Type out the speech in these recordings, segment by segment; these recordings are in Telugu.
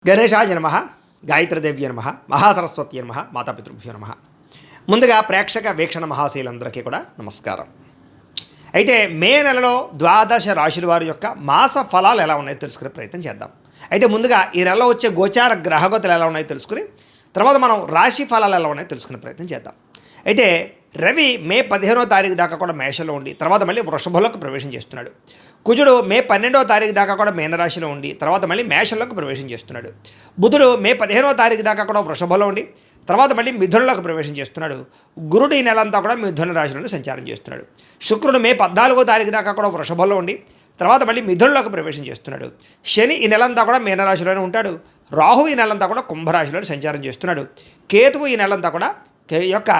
గణేశాయ నమ, గాయత్రీదేవ్య నమ, మహాసరస్వతి నమ, మాతాపితృభ్యో నమ. ముందుగా ప్రేక్షక వీక్షణ మహాశీలందరికీ కూడా నమస్కారం. అయితే మే నెలలో ద్వాదశ రాశుల వారి యొక్క మాస ఫలాలు ఎలా ఉన్నాయో తెలుసుకునే ప్రయత్నం చేద్దాం. అయితే ముందుగా ఈ నెలలో వచ్చే గోచార గ్రహగతులు ఎలా ఉన్నాయో తెలుసుకుని తర్వాత మనం రాశి ఫలాలు ఎలా ఉన్నాయో తెలుసుకునే ప్రయత్నం చేద్దాం. అయితే రవి మే 15వ తారీఖు దాకా కూడా మేషంలో ఉండి తర్వాత మళ్ళీ వృషభంలోకి ప్రవేశం చేస్తున్నాడు. కుజుడు మే 12వ తారీఖు దాకా కూడా మీనరాశిలో ఉండి తర్వాత మళ్ళీ మేషంలోకి ప్రవేశం చేస్తున్నాడు. బుధుడు మే 15వ తారీఖు దాకా కూడా వృషభంలో ఉండి తర్వాత మళ్ళీ మిథునంలోకి ప్రవేశం చేస్తున్నాడు. గురుడు ఈ నెలంతా కూడా మిథున రాశిలోనే సంచారం చేస్తున్నాడు. శుక్రుడు మే 14వ తారీఖు దాకా కూడా వృషభంలో ఉండి తర్వాత మళ్ళీ మిథునంలోకి ప్రవేశం చేస్తున్నాడు. శని ఈ నెలంతా కూడా మీనరాశిలోనే ఉంటాడు. రాహు ఈ నెలంతా కూడా కుంభరాశిలోనే సంచారం చేస్తున్నాడు. కేతువు ఈ నెలంతా కూడా యొక్క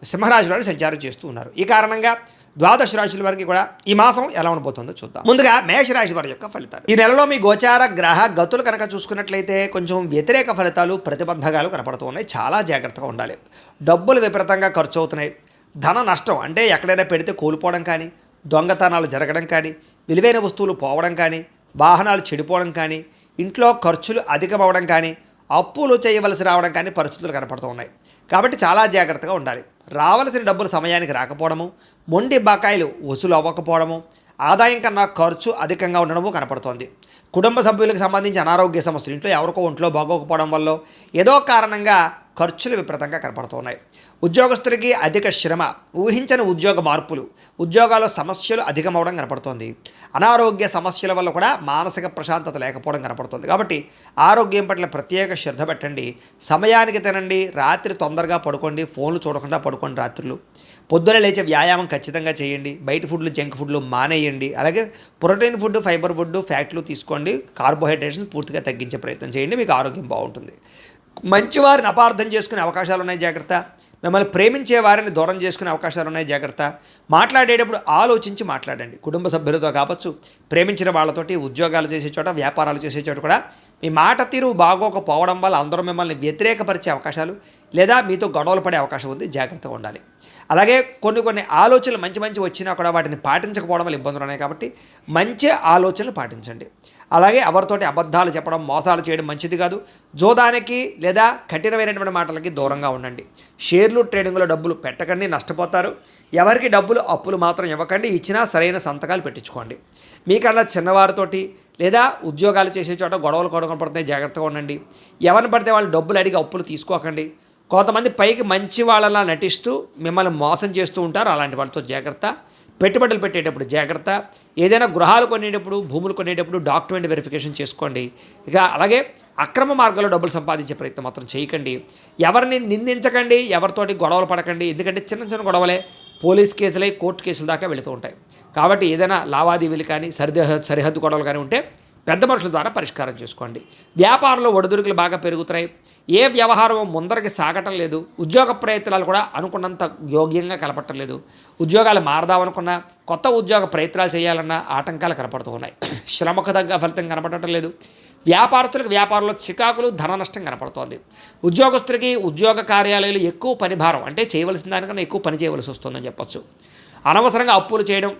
సింహరాశిలో సంచారం చేస్తూ ఉన్నారు. ఈ కారణంగా ద్వాదశ రాశుల వారికి కూడా ఈ మాసం ఎలా ఉండబోతుందో చూద్దాం. ముందుగా మేషరాశి వారి యొక్క ఫలితాలు. ఈ నెలలో మీ గోచార గ్రహ గతులు కనుక చూసుకున్నట్లయితే కొంచెం వ్యతిరేక ఫలితాలు ప్రతిబంధకాలు కనపడుతూ ఉన్నాయి. చాలా జాగ్రత్తగా ఉండాలి. డబ్బులు విపరీతంగా ఖర్చు అవుతున్నాయి. ధన నష్టం అంటే ఎక్కడైనా పెడితే కోల్పోవడం కానీ, దొంగతనాలు జరగడం కానీ, విలువైన వస్తువులు పోవడం కానీ, వాహనాలు చెడిపోవడం కానీ, ఇంట్లో ఖర్చులు అధికమవడం కానీ, అప్పులు చేయవలసి రావడం కానీ పరిస్థితులు కనపడుతూ ఉన్నాయి. కాబట్టి చాలా జాగ్రత్తగా ఉండాలి. రావలసిన డబ్బులు సమయానికి రాకపోవడము, మొండి బకాయిలు వసూలు అవ్వకపోవడము, ఆదాయం కన్నా ఖర్చు అధికంగా ఉండడము కనపడుతోంది. కుటుంబ సభ్యులకు సంబంధించి అనారోగ్య సమస్యలు, ఇంట్లో ఎవరికో ఒంట్లో బాగోకపోవడం వల్ల ఏదో కారణంగా ఖర్చులు విపరీతంగా కనపడుతున్నాయి. ఉద్యోగస్తులకి అధిక శ్రమ, ఊహించని ఉద్యోగ మార్పులు, ఉద్యోగాల్లో సమస్యలు అధికమవడం కనపడుతోంది. అనారోగ్య సమస్యల వల్ల కూడా మానసిక ప్రశాంతత లేకపోవడం కనపడుతుంది. కాబట్టి ఆరోగ్యం పట్ల ప్రత్యేక శ్రద్ధ పెట్టండి. సమయానికి తినండి. రాత్రి తొందరగా పడుకోండి. ఫోన్లు చూడకుండా పడుకోండి. రాత్రులు పొద్దున లేచే వ్యాయామం ఖచ్చితంగా చేయండి. బయట ఫుడ్లు, జంక్ ఫుడ్లు మానేయండి. అలాగే ప్రోటీన్ ఫుడ్, ఫైబర్ ఫుడ్, ఫ్యాట్లు తీసుకోండి. కార్బోహైడ్రేట్స్ని పూర్తిగా తగ్గించే ప్రయత్నం చేయండి. మీకు ఆరోగ్యం బాగుంటుంది. మంచివారిని అపార్థం చేసుకునే అవకాశాలు ఉన్నాయి, జాగ్రత్త. మిమ్మల్ని ప్రేమించే వారిని దూరం చేసుకునే అవకాశాలు ఉన్నాయి, జాగ్రత్త. మాట్లాడేటప్పుడు ఆలోచించి మాట్లాడండి. కుటుంబ సభ్యులతో కావచ్చు, ప్రేమించిన వాళ్ళతోటి, ఉద్యోగాలు చేసే చోట, వ్యాపారాలు చేసే చోట కూడా మీ మాట తీరు బాగోకపోవడం వల్ల అందరూ మిమ్మల్ని వ్యతిరేకపరిచే అవకాశాలు లేదా మీతో గొడవలు పడే అవకాశం ఉంది, జాగ్రత్తగా ఉండాలి. అలాగే కొన్ని ఆలోచనలు మంచి వచ్చినా కూడా వాటిని పాటించకపోవడం వల్ల ఇబ్బందులు ఉన్నాయి. కాబట్టి మంచి ఆలోచనలు పాటించండి. అలాగే ఎవరితోటి అబద్ధాలు చెప్పడం, మోసాలు చేయడం మంచిది కాదు. జోదానికి లేదా కఠినమైనటువంటి మాటలకి దూరంగా ఉండండి. షేర్లు, ట్రేడింగ్లో డబ్బులు పెట్టకండి, నష్టపోతారు. ఎవరికి డబ్బులు అప్పులు మాత్రం ఇవ్వకండి. ఇచ్చినా సరైన సంతకాలు పెట్టించుకోండి. మీకన్నా చిన్నవారితోటి లేదా ఉద్యోగాలు చేసే చోట గొడవలు కనపడుతున్నాయి, జాగ్రత్తగా ఉండండి. ఎవరిని పడితే వాళ్ళు డబ్బులు అడిగి అప్పులు తీసుకోకండి. కొంతమంది పైకి మంచి వాళ్ళలా నటిస్తూ మిమ్మల్ని మోసం చేస్తూ ఉంటారు. అలాంటి వాళ్ళతో జాగ్రత్త. పెట్టుబడులు పెట్టేటప్పుడు జాగ్రత్త. ఏదైనా గృహాలు కొనేటప్పుడు, భూములు కొనేటప్పుడు డాక్యుమెంట్ వెరిఫికేషన్ చేసుకోండి. ఇక అలాగే అక్రమ మార్గంలో డబ్బులు సంపాదించే ప్రయత్నం మాత్రం చేయకండి. ఎవరిని నిందించకండి, ఎవరితోటి గొడవలు పడకండి. ఎందుకంటే చిన్న గొడవలే పోలీస్ కేసులై కోర్టు కేసుల దాకా వెళుతూ ఉంటాయి. కాబట్టి ఏదైనా లావాదేవీలు కానీ, సరిహద్దు గొడవలు కానీ ఉంటే పెద్ద మనుషుల ద్వారా పరిష్కారం చేసుకోండి. వ్యాపారంలో ఒడిదుడుకులు బాగా పెరుగుతున్నాయి. ఏ వ్యవహారం ముందరికి సాగటం లేదు. ఉద్యోగ ప్రయత్నాలు కూడా అనుకున్నంత యోగ్యంగా కనపడటం లేదు. ఉద్యోగాలు మారదామనుకున్నా, కొత్త ఉద్యోగ ప్రయత్నాలు చేయాలన్నా ఆటంకాలు కనపడుతూ ఉన్నాయి. శ్రమకు తగ్గ ఫలితం కనపడటం లేదు. వ్యాపారస్తులకు వ్యాపారంలో చికాకులు, ధన నష్టం కనపడుతోంది. ఉద్యోగస్తులకి ఉద్యోగ కార్యాలయాలు ఎక్కువ పని భారం, అంటే చేయవలసిన దానికన్నా ఎక్కువ పని చేయవలసి వస్తుందని చెప్పచ్చు. అనవసరంగా అప్పులు చేయడం,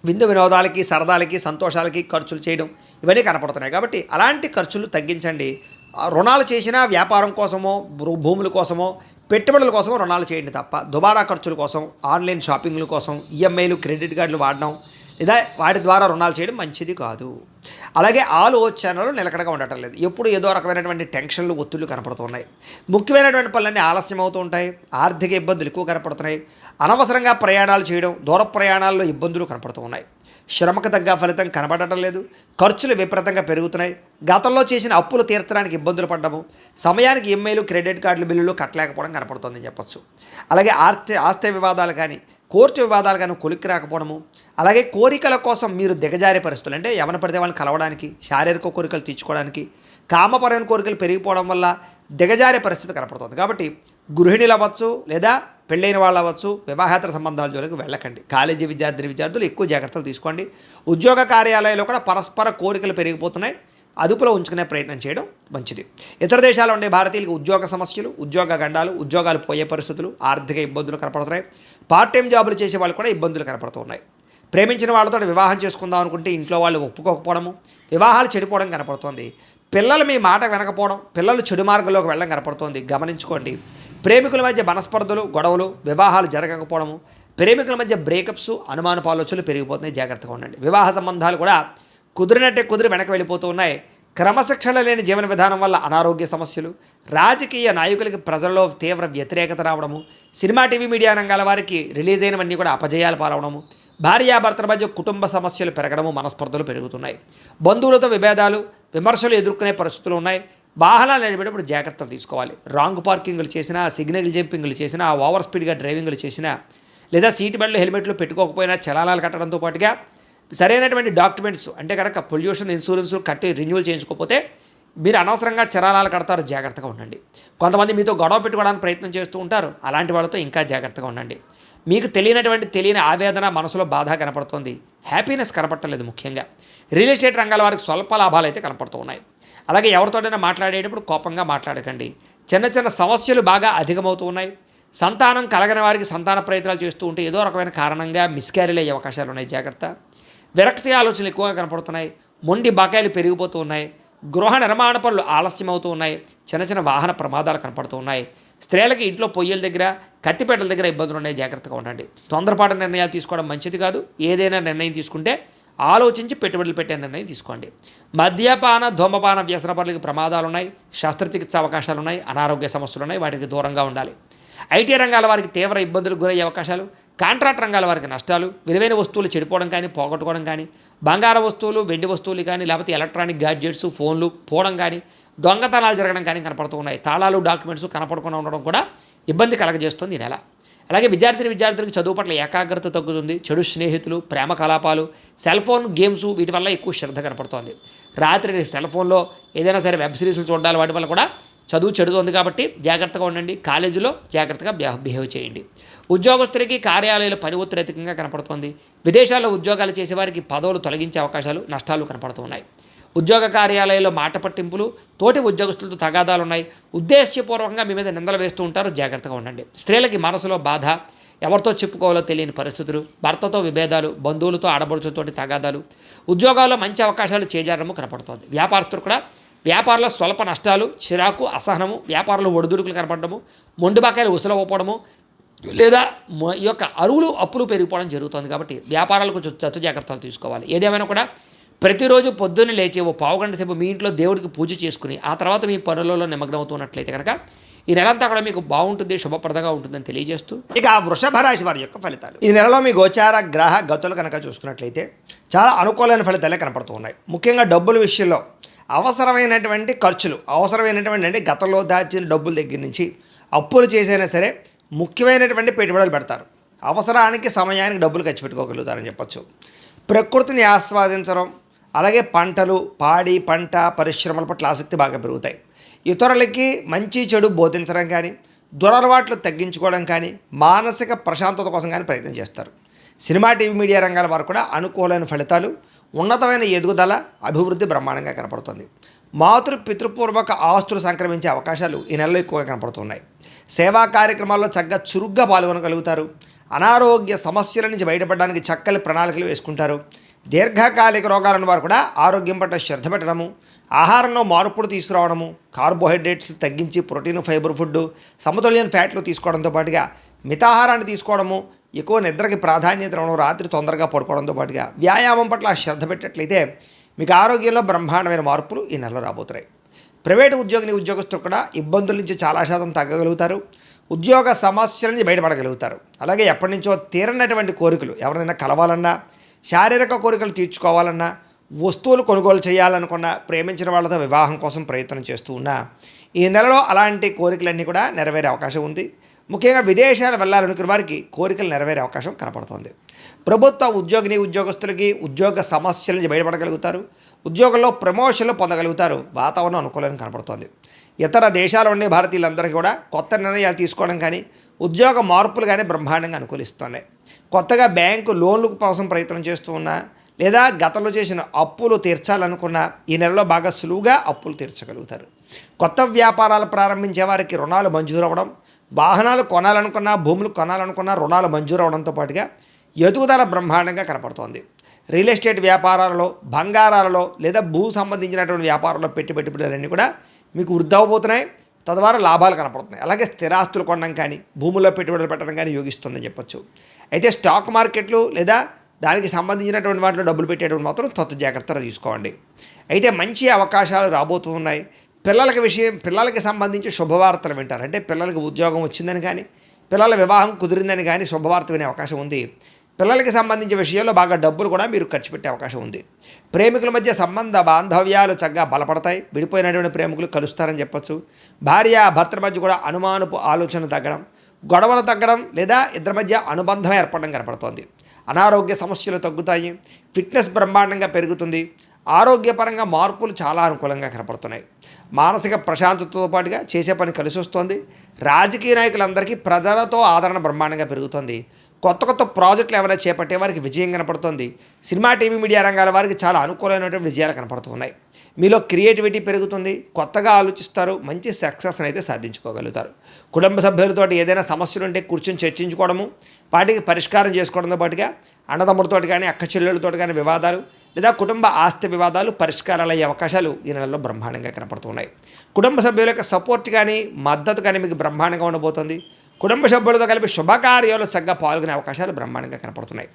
విందు వినోదాలకి, సరదాలకి, సంతోషాలకి ఖర్చులు చేయడం ఇవన్నీ కనపడుతున్నాయి. కాబట్టి అలాంటి ఖర్చులు తగ్గించండి. రుణాలు చేసినా వ్యాపారం కోసమో, భూముల కోసమో, పెట్టుబడుల కోసమో రుణాలు చేయండి తప్ప దుబారా ఖర్చుల కోసం, ఆన్లైన్ షాపింగ్ల కోసం, ఈఎంఐలు, క్రెడిట్ కార్డులు వాడడం లేదా వాటి ద్వారా రుణాలు చేయడం మంచిది కాదు. అలాగే ఆలోచనలు నిలకడగా ఉండటం లేదు. ఎప్పుడు ఏదో రకమైనటువంటి టెన్షన్లు, ఒత్తిళ్లు కనపడుతున్నాయి. ముఖ్యమైనటువంటి పనులన్నీ ఆలస్యం అవుతూ ఉంటాయి. ఆర్థిక ఇబ్బందులు ఎక్కువ కనపడుతున్నాయి. అనవసరంగా ప్రయాణాలు చేయడం, దూర ప్రయాణాల్లో ఇబ్బందులు కనపడుతూ ఉన్నాయి. శ్రమకు తగ్గ ఫలితం కనపడటం లేదు. ఖర్చులు విపరీతంగా పెరుగుతున్నాయి. గతంలో చేసిన అప్పులు తీర్చడానికి ఇబ్బందులు పడ్డము, సమయానికి ఈఎంఐలు, క్రెడిట్ కార్డులు, బిల్లులు కట్టలేకపోవడం కనపడుతుందని చెప్పచ్చు. అలాగే ఆస్తి వివాదాలు కానీ, కోర్టు వివాదాలు కానీ కొలిక్కి రాకపోవడము, అలాగే కోరికల కోసం మీరు దిగజారే పరిస్థితులు, అంటే ఎవరిని పడితే వాళ్ళని కలవడానికి, శారీరక కోరికలు తీర్చుకోవడానికి, కామపరమైన కోరికలు పెరిగిపోవడం వల్ల దిగజారే పరిస్థితి కనపడుతుంది. కాబట్టి గృహిణులు అవ్వచ్చు లేదా పెళ్ళైన వాళ్ళు అవ్వచ్చు, వివాహేతర సంబంధాల జోలికి వెళ్ళకండి. కాలేజీ విద్యార్థులు ఎక్కువ జాగ్రత్తలు తీసుకోండి. ఉద్యోగ కార్యాలయాల్లో కూడా పరస్పర కోరికలు పెరిగిపోతున్నాయి. అదుపులో ఉంచుకునే ప్రయత్నం చేయడం మంచిది. ఇతర దేశాల్లో ఉండే భారతీయులకు ఉద్యోగ సమస్యలు, ఉద్యోగ గండాలు, ఉద్యోగాలు పోయే పరిస్థితులు, ఆర్థిక ఇబ్బందులు కనపడుతున్నాయి. పార్ట్ టైం జాబులు చేసే వాళ్ళు కూడా ఇబ్బందులు కనపడుతున్నాయి. ప్రేమించిన వాళ్ళతో వివాహం చేసుకుందాం అనుకుంటే ఇంట్లో వాళ్ళు ఒప్పుకోకపోవడము, వివాహాలు చెడిపోవడం కనపడుతోంది. పిల్లలు మీ మాట వినకపోవడం, పిల్లలు చెడు మార్గంలోకి వెళ్ళడం కనపడుతోంది, గమనించుకోండి. ప్రేమికుల మధ్య మనస్పర్ధలు, గొడవలు, వివాహాలు జరగకపోవడము, ప్రేమికుల మధ్య బ్రేకప్స్, అనుమానపు ఆలోచనలు పెరిగిపోతున్నాయి, జాగ్రత్తగా ఉండండి. వివాహ సంబంధాలు కూడా కుదిరినట్టే కుదిరి వెనక్కి వెళ్ళిపోతూ ఉన్నాయి. క్రమశిక్షణ లేని జీవన విధానం వల్ల అనారోగ్య సమస్యలు, రాజకీయ నాయకులకి ప్రజల్లో తీవ్ర వ్యతిరేకత రావడము, సినిమా టీవీ మీడియా రంగాల వారికి రిలీజ్ అయినవన్నీ కూడా అపజయాలు పాలవడము, భార్యాభర్తల మధ్య కుటుంబ సమస్యలు పెరగడము, మనస్పర్ధలు పెరుగుతున్నాయి. బంధువులతో విభేదాలు, విమర్శలు ఎదుర్కొనే పరిస్థితులు ఉన్నాయి. వాహనాలు నడిపేటప్పుడు జాగ్రత్తలు తీసుకోవాలి. రాంగ్ పార్కింగ్లు చేసినా, సిగ్నల్ జంపింగ్లు చేసినా, ఓవర్ స్పీడ్గా డ్రైవింగ్లు చేసినా, లేదా సీట్ బెల్ట్లు హెల్మెట్లు పెట్టుకోకపోయినా చలానాలు కట్టడంతో పాటుగా సరైనటువంటి డాక్యుమెంట్స్ అంటే కనుక పొల్యూషన్ ఇన్సూరెన్స్ కట్టి రెన్యూవల్ చేయించుకోకపోతే మీరు అనవసరంగా చలానాలు కడతారు, జాగ్రత్తగా ఉండండి. కొంతమంది మీతో గొడవ పెట్టుకోవడానికి ప్రయత్నం చేస్తూ ఉంటారు, అలాంటి వాళ్ళతో ఇంకా జాగ్రత్తగా ఉండండి. మీకు తెలియని ఆవేదన, మనసులో బాధ కనపడుతుంది, హ్యాపీనెస్ కనపడలేదు. ముఖ్యంగా రియల్ ఎస్టేట్ రంగాల వారికి స్వల్ప లాభాలు అయితే కనపడుతూ ఉన్నాయి. అలాగే ఎవరితోనైనా మాట్లాడేటప్పుడు కోపంగా మాట్లాడకండి. చిన్న చిన్న సమస్యలు బాగా అధికమవుతూ ఉన్నాయి. సంతానం కలగని వారికి సంతాన ప్రయత్నాలు చేస్తూ ఉంటే ఏదో రకమైన కారణంగా మిస్క్యారీలు అయ్యే అవకాశాలు ఉన్నాయి, జాగ్రత్త. విరక్తి ఆలోచనలు ఎక్కువగా కనపడుతున్నాయి. మొండి బకాయిలు పెరిగిపోతూ ఉన్నాయి. గృహ నిర్మాణ పనులు ఆలస్యం అవుతూ ఉన్నాయి. చిన్న చిన్న వాహన ప్రమాదాలు కనపడుతూ ఉన్నాయి. స్త్రీలకి ఇంట్లో పొయ్యిల దగ్గర, కత్తిపేటల దగ్గర ఇబ్బందులు ఉన్నాయి, జాగ్రత్తగా ఉండండి. తొందరపాటు నిర్ణయాలు తీసుకోవడం మంచిది కాదు. ఏదైనా నిర్ణయం తీసుకుంటే ఆలోచించి పెట్టుబడులు పెట్టే నిర్ణయం తీసుకోండి. మద్యపాన, ధూమపాన వ్యసనపరులకి ప్రమాదాలు ఉన్నాయి. శస్త్రచికిత్స అవకాశాలు ఉన్నాయి. అనారోగ్య సమస్యలు ఉన్నాయి, వాటికి దూరంగా ఉండాలి. ఐటీ రంగాల వారికి తీవ్ర ఇబ్బందులకు గురయ్యే అవకాశాలు, కాంట్రాక్ట్ రంగాల వారికి నష్టాలు, విలువైన వస్తువులు చెడిపోవడం కానీ, పోగొట్టుకోవడం కానీ, బంగారు వస్తువులు, వెండి వస్తువులు కానీ, లేకపోతే ఎలక్ట్రానిక్ గ్యాడ్జెట్స్, ఫోన్లు పోవడం కానీ, దొంగతనాలు జరగడం కానీ కనపడుతూ ఉన్నాయి. తాళాలు, డాక్యుమెంట్స్ కనపడకుండా ఉండడం కూడా ఇబ్బంది కలగజేస్తుంది ఈ నెల. అలాగే విద్యార్థులకు చదువు పట్ల ఏకాగ్రత తగ్గుతుంది. చెడు స్నేహితులు, ప్రేమ కలాపాలు, సెల్ ఫోన్ గేమ్స్, వీటి వల్ల ఎక్కువ శ్రద్ధ కనపడుతోంది. రాత్రి సెల్ ఫోన్లో ఏదైనా సరే వెబ్ సిరీస్లు చూడాలి, వాటి వల్ల కూడా చదువు చెడుతోంది. కాబట్టి జాగ్రత్తగా ఉండండి. కాలేజీలో జాగ్రత్తగా బిహేవ్ చేయండి. ఉద్యోగస్తులకి కార్యాలయాలు పని ఒత్తిడి అధికంగా కనపడుతోంది. విదేశాల్లో ఉద్యోగాలు చేసేవారికి పదవులు తొలగించే అవకాశాలు, నష్టాలు కనపడుతున్నాయి. ఉద్యోగ కార్యాలయాల్లో మాట పట్టింపులు, తోటి ఉద్యోగస్తులతో తగాదాలు ఉన్నాయి. ఉద్దేశ్యపూర్వకంగా మీ మీద నిందలు వేస్తూ ఉంటారు, జాగ్రత్తగా ఉండండి. స్త్రీలకి మనసులో బాధ, ఎవరితో చెప్పుకోవాలో తెలియని పరిస్థితులు, భర్తతో విభేదాలు, బంధువులతో ఆడబడుచులతోటి తగాదాలు, ఉద్యోగాల్లో మంచి అవకాశాలు చేజారము కనపడుతోంది. వ్యాపారస్తులు కూడా వ్యాపారంలో స్వల్ప నష్టాలు, చిరాకు, అసహనము, వ్యాపారంలో ఒడిదుడుకులు కనపడము, మొండి బకాయిలు ఉసలవపోవడము, లేదా ఈ యొక్క అరువులు అప్పులు పెరిగిపోవడం జరుగుతుంది. కాబట్టి వ్యాపారాలు కొంచెం చత్తు జాగ్రత్తలు తీసుకోవాలి. ఏదేమైనా కూడా ప్రతిరోజు పొద్దున్నే లేచి ఓ పావుగంట సేపు మీ ఇంట్లో దేవుడికి పూజ చేసుకుని ఆ తర్వాత మీ పనులలో నిమగ్నం అవుతున్నట్లయితే కనుక ఈ నెలంతా కూడా మీకు బాగుంటుంది, శుభప్రదంగా ఉంటుందని తెలియజేస్తూ ఇక వృషభ రాశి వారి యొక్క ఫలితాలు. ఈ నెలలో మీ గోచార గ్రహ గతులు కనుక చూసుకున్నట్లయితే చాలా అనుకూలమైన ఫలితాలే కనపడుతూ ఉన్నాయి. ముఖ్యంగా డబ్బుల విషయంలో అవసరమైనటువంటి ఖర్చులు, అవసరమైనటువంటి అంటే గతంలో దాచిన డబ్బుల దగ్గర నుంచి అప్పులు చేసైనా సరే ముఖ్యమైనటువంటి పెట్టుబడులు పెడతారు. అవసరానికి సమయానికి డబ్బులు ఖర్చు పెట్టుకోగలుగుతారని చెప్పచ్చు. ప్రకృతిని ఆస్వాదించడం, అలాగే పంటలు, పాడి పంట పరిశ్రమల పట్ల ఆసక్తి బాగా పెరుగుతాయి. ఇతరులకి మంచి చెడు బోధించడం కానీ, దురలవాట్లు తగ్గించుకోవడం కానీ, మానసిక ప్రశాంతత కోసం కానీ ప్రయత్నం చేస్తారు. సినిమా టీవీ మీడియా రంగాల వారు కూడా అనుకూలమైన ఫలితాలు, ఉన్నతమైన ఎదుగుదల, అభివృద్ధి బ్రహ్మాండంగా కనపడుతుంది. పితృపూర్వక ఆస్తులు సంక్రమించే అవకాశాలు ఈ నెలలో ఎక్కువగా కనపడుతున్నాయి. సేవా కార్యక్రమాల్లో చక్కగా చురుగ్గా పాల్గొనగలుగుతారు. అనారోగ్య సమస్యల నుంచి బయటపడడానికి చక్కని ప్రణాళికలు వేసుకుంటారు. దీర్ఘకాలిక రోగాలను వారు కూడా ఆరోగ్యం పట్ల శ్రద్ధ పెట్టడము, ఆహారంలో మార్పులు తీసుకురావడము, కార్బోహైడ్రేట్స్ తగ్గించి ప్రోటీన్, ఫైబర్ ఫుడ్, సమతుల్యమైన ఫ్యాట్లు తీసుకోవడంతో పాటుగా మితాహారాన్ని తీసుకోవడము, ఎక్కువ నిద్రకి ప్రాధాన్యత ఇవ్వడం, రాత్రి తొందరగా పడుకోవడంతో పాటుగా వ్యాయామం పట్ల శ్రద్ధ పెట్టినట్లయితే మీకు ఆరోగ్యంలో బ్రహ్మాండమైన మార్పులు ఈ నెలలో రాబోతున్నాయి. ప్రైవేటు ఉద్యోగస్తులు కూడా ఇబ్బందుల నుంచి చాలా శాతం తగ్గగలుగుతారు. ఉద్యోగ సమస్యల నుంచి బయటపడగలుగుతారు. అలాగే ఎప్పటి నుంచో తీరనటువంటి కోరికలు, ఎవరైనా కలవాలన్నా, శారీరక కోరికలు తీర్చుకోవాలన్నా, వస్తువులు కొనుగోలు చేయాలనుకున్నా, ప్రేమించిన వాళ్ళతో వివాహం కోసం ప్రయత్నం చేస్తూ ఉన్నా ఈ నెలలో అలాంటి కోరికలన్నీ కూడా నెరవేరే అవకాశం ఉంది. ముఖ్యంగా విదేశాలు వెళ్ళాలనుకున్న వారికి కోరికలు నెరవేరే అవకాశం కనపడుతుంది. ప్రభుత్వ ఉద్యోగస్తులకి ఉద్యోగ సమస్యల నుంచి బయటపడగలుగుతారు. ఉద్యోగంలో ప్రమోషన్లు పొందగలుగుతారు. వాతావరణం అనుకూలంగా కనపడుతుంది. ఇతర దేశాల ఉండే భారతీయులందరికీ కూడా కొత్త నిర్ణయాలు తీసుకోవడం కానీ, ఉద్యోగ మార్పులు కానీ బ్రహ్మాండంగా అనుకూలిస్తున్నాయి. కొత్తగా బ్యాంకు లోన్ల కోసం ప్రయత్నం చేస్తూ ఉన్నా, లేదా గతంలో చేసిన అప్పులు తీర్చాలనుకున్న ఈ నెలలో బాగా సులువుగా అప్పులు తీర్చగలుగుతారు. కొత్త వ్యాపారాలు ప్రారంభించే వారికి రుణాలు మంజూరు అవ్వడం, వాహనాలు కొనాలనుకున్నా, భూములు కొనాలనుకున్నా రుణాలు మంజూరు అవడంతో పాటుగా ఎదుగుదల బ్రహ్మాండంగా కనపడుతోంది. రియల్ ఎస్టేట్ వ్యాపారాలలో, బంగారాలలో లేదా భూ సంబంధించినటువంటి వ్యాపారంలో పెట్టుబడులన్నీ కూడా మీకు వృద్ధి అవబోతున్నాయి. తద్వారా లాభాలు కనపడుతున్నాయి. అలాగే స్థిరాస్తులు కొనడం కానీ, భూముల్లో పెట్టుబడులు పెట్టడం కానీ యోగిస్తుందని చెప్పొచ్చు. అయితే స్టాక్ మార్కెట్లు లేదా దానికి సంబంధించినటువంటి వాటిలో డబ్బులు పెట్టేటువంటి మాత్రం జాగ్రత్తగా తీసుకోండి. అయితే మంచి అవకాశాలు రాబోతున్నాయి. పిల్లలకి సంబంధించి శుభవార్తలు వింటారు. అంటే పిల్లలకి ఉద్యోగం వచ్చిందని కానీ, పిల్లల వివాహం కుదిరిందని కానీ శుభవార్త వినే అవకాశం ఉంది. పిల్లలకి సంబంధించిన విషయాల్లో బాగా డబ్బులు కూడా మీరు ఖర్చు పెట్టే అవకాశం ఉంది. ప్రేమికుల మధ్య సంబంధ బాంధవ్యాలు చక్కగా బలపడతాయి. విడిపోయినటువంటి ప్రేమికులు కలుస్తారని చెప్పొచ్చు. భార్య భర్తల మధ్య కూడా అనుమానపు ఆలోచన తగ్గడం, గొడవలు తగ్గడం లేదా ఇద్దరి మధ్య అనుబంధం ఏర్పడడం కనపడుతోంది. అనారోగ్య సమస్యలు తగ్గుతాయి. ఫిట్నెస్ బ్రహ్మాండంగా పెరుగుతుంది. ఆరోగ్యపరంగా మార్పులు చాలా అనుకూలంగా కనపడుతున్నాయి. మానసిక ప్రశాంతతతో పాటుగా చేసే పని కలిసి వస్తుంది. రాజకీయ నాయకులందరికీ ప్రజలతో ఆదరణ బ్రహ్మాండంగా పెరుగుతుంది. కొత్త ప్రాజెక్టులు ఏమైనా చేపట్టే వారికి విజయం కనపడుతుంది. సినిమా, టీవీ, మీడియా రంగాల వారికి చాలా అనుకూలమైనటువంటి విజయాలు కనపడుతున్నాయి. మీలో క్రియేటివిటీ పెరుగుతుంది. కొత్తగా ఆలోచిస్తారు. మంచి సక్సెస్ని అయితే సాధించుకోగలుగుతారు. కుటుంబ సభ్యులతో ఏదైనా సమస్యలు ఉంటే కూర్చొని చర్చించుకోవడము, వాటికి పరిష్కారం చేసుకోవడంతో పాటుగా అన్నదమ్ములతో కానీ, అక్క చెల్లెళ్ళతో కానీ వివాదాలు లేదా కుటుంబ ఆస్తి వివాదాలు పరిష్కారాలు అయ్యే అవకాశాలు ఈ నెలలో బ్రహ్మాండంగా కనపడుతున్నాయి. కుటుంబ సభ్యుల యొక్క సపోర్ట్ కానీ, మద్దతు కానీ మీకు బ్రహ్మాండంగా ఉండబోతుంది. కుటుంబ సభ్యులతో కలిపి శుభకార్యాలు చక్కగా పాల్గొనే అవకాశాలు బ్రహ్మాండంగా కనపడుతున్నాయి.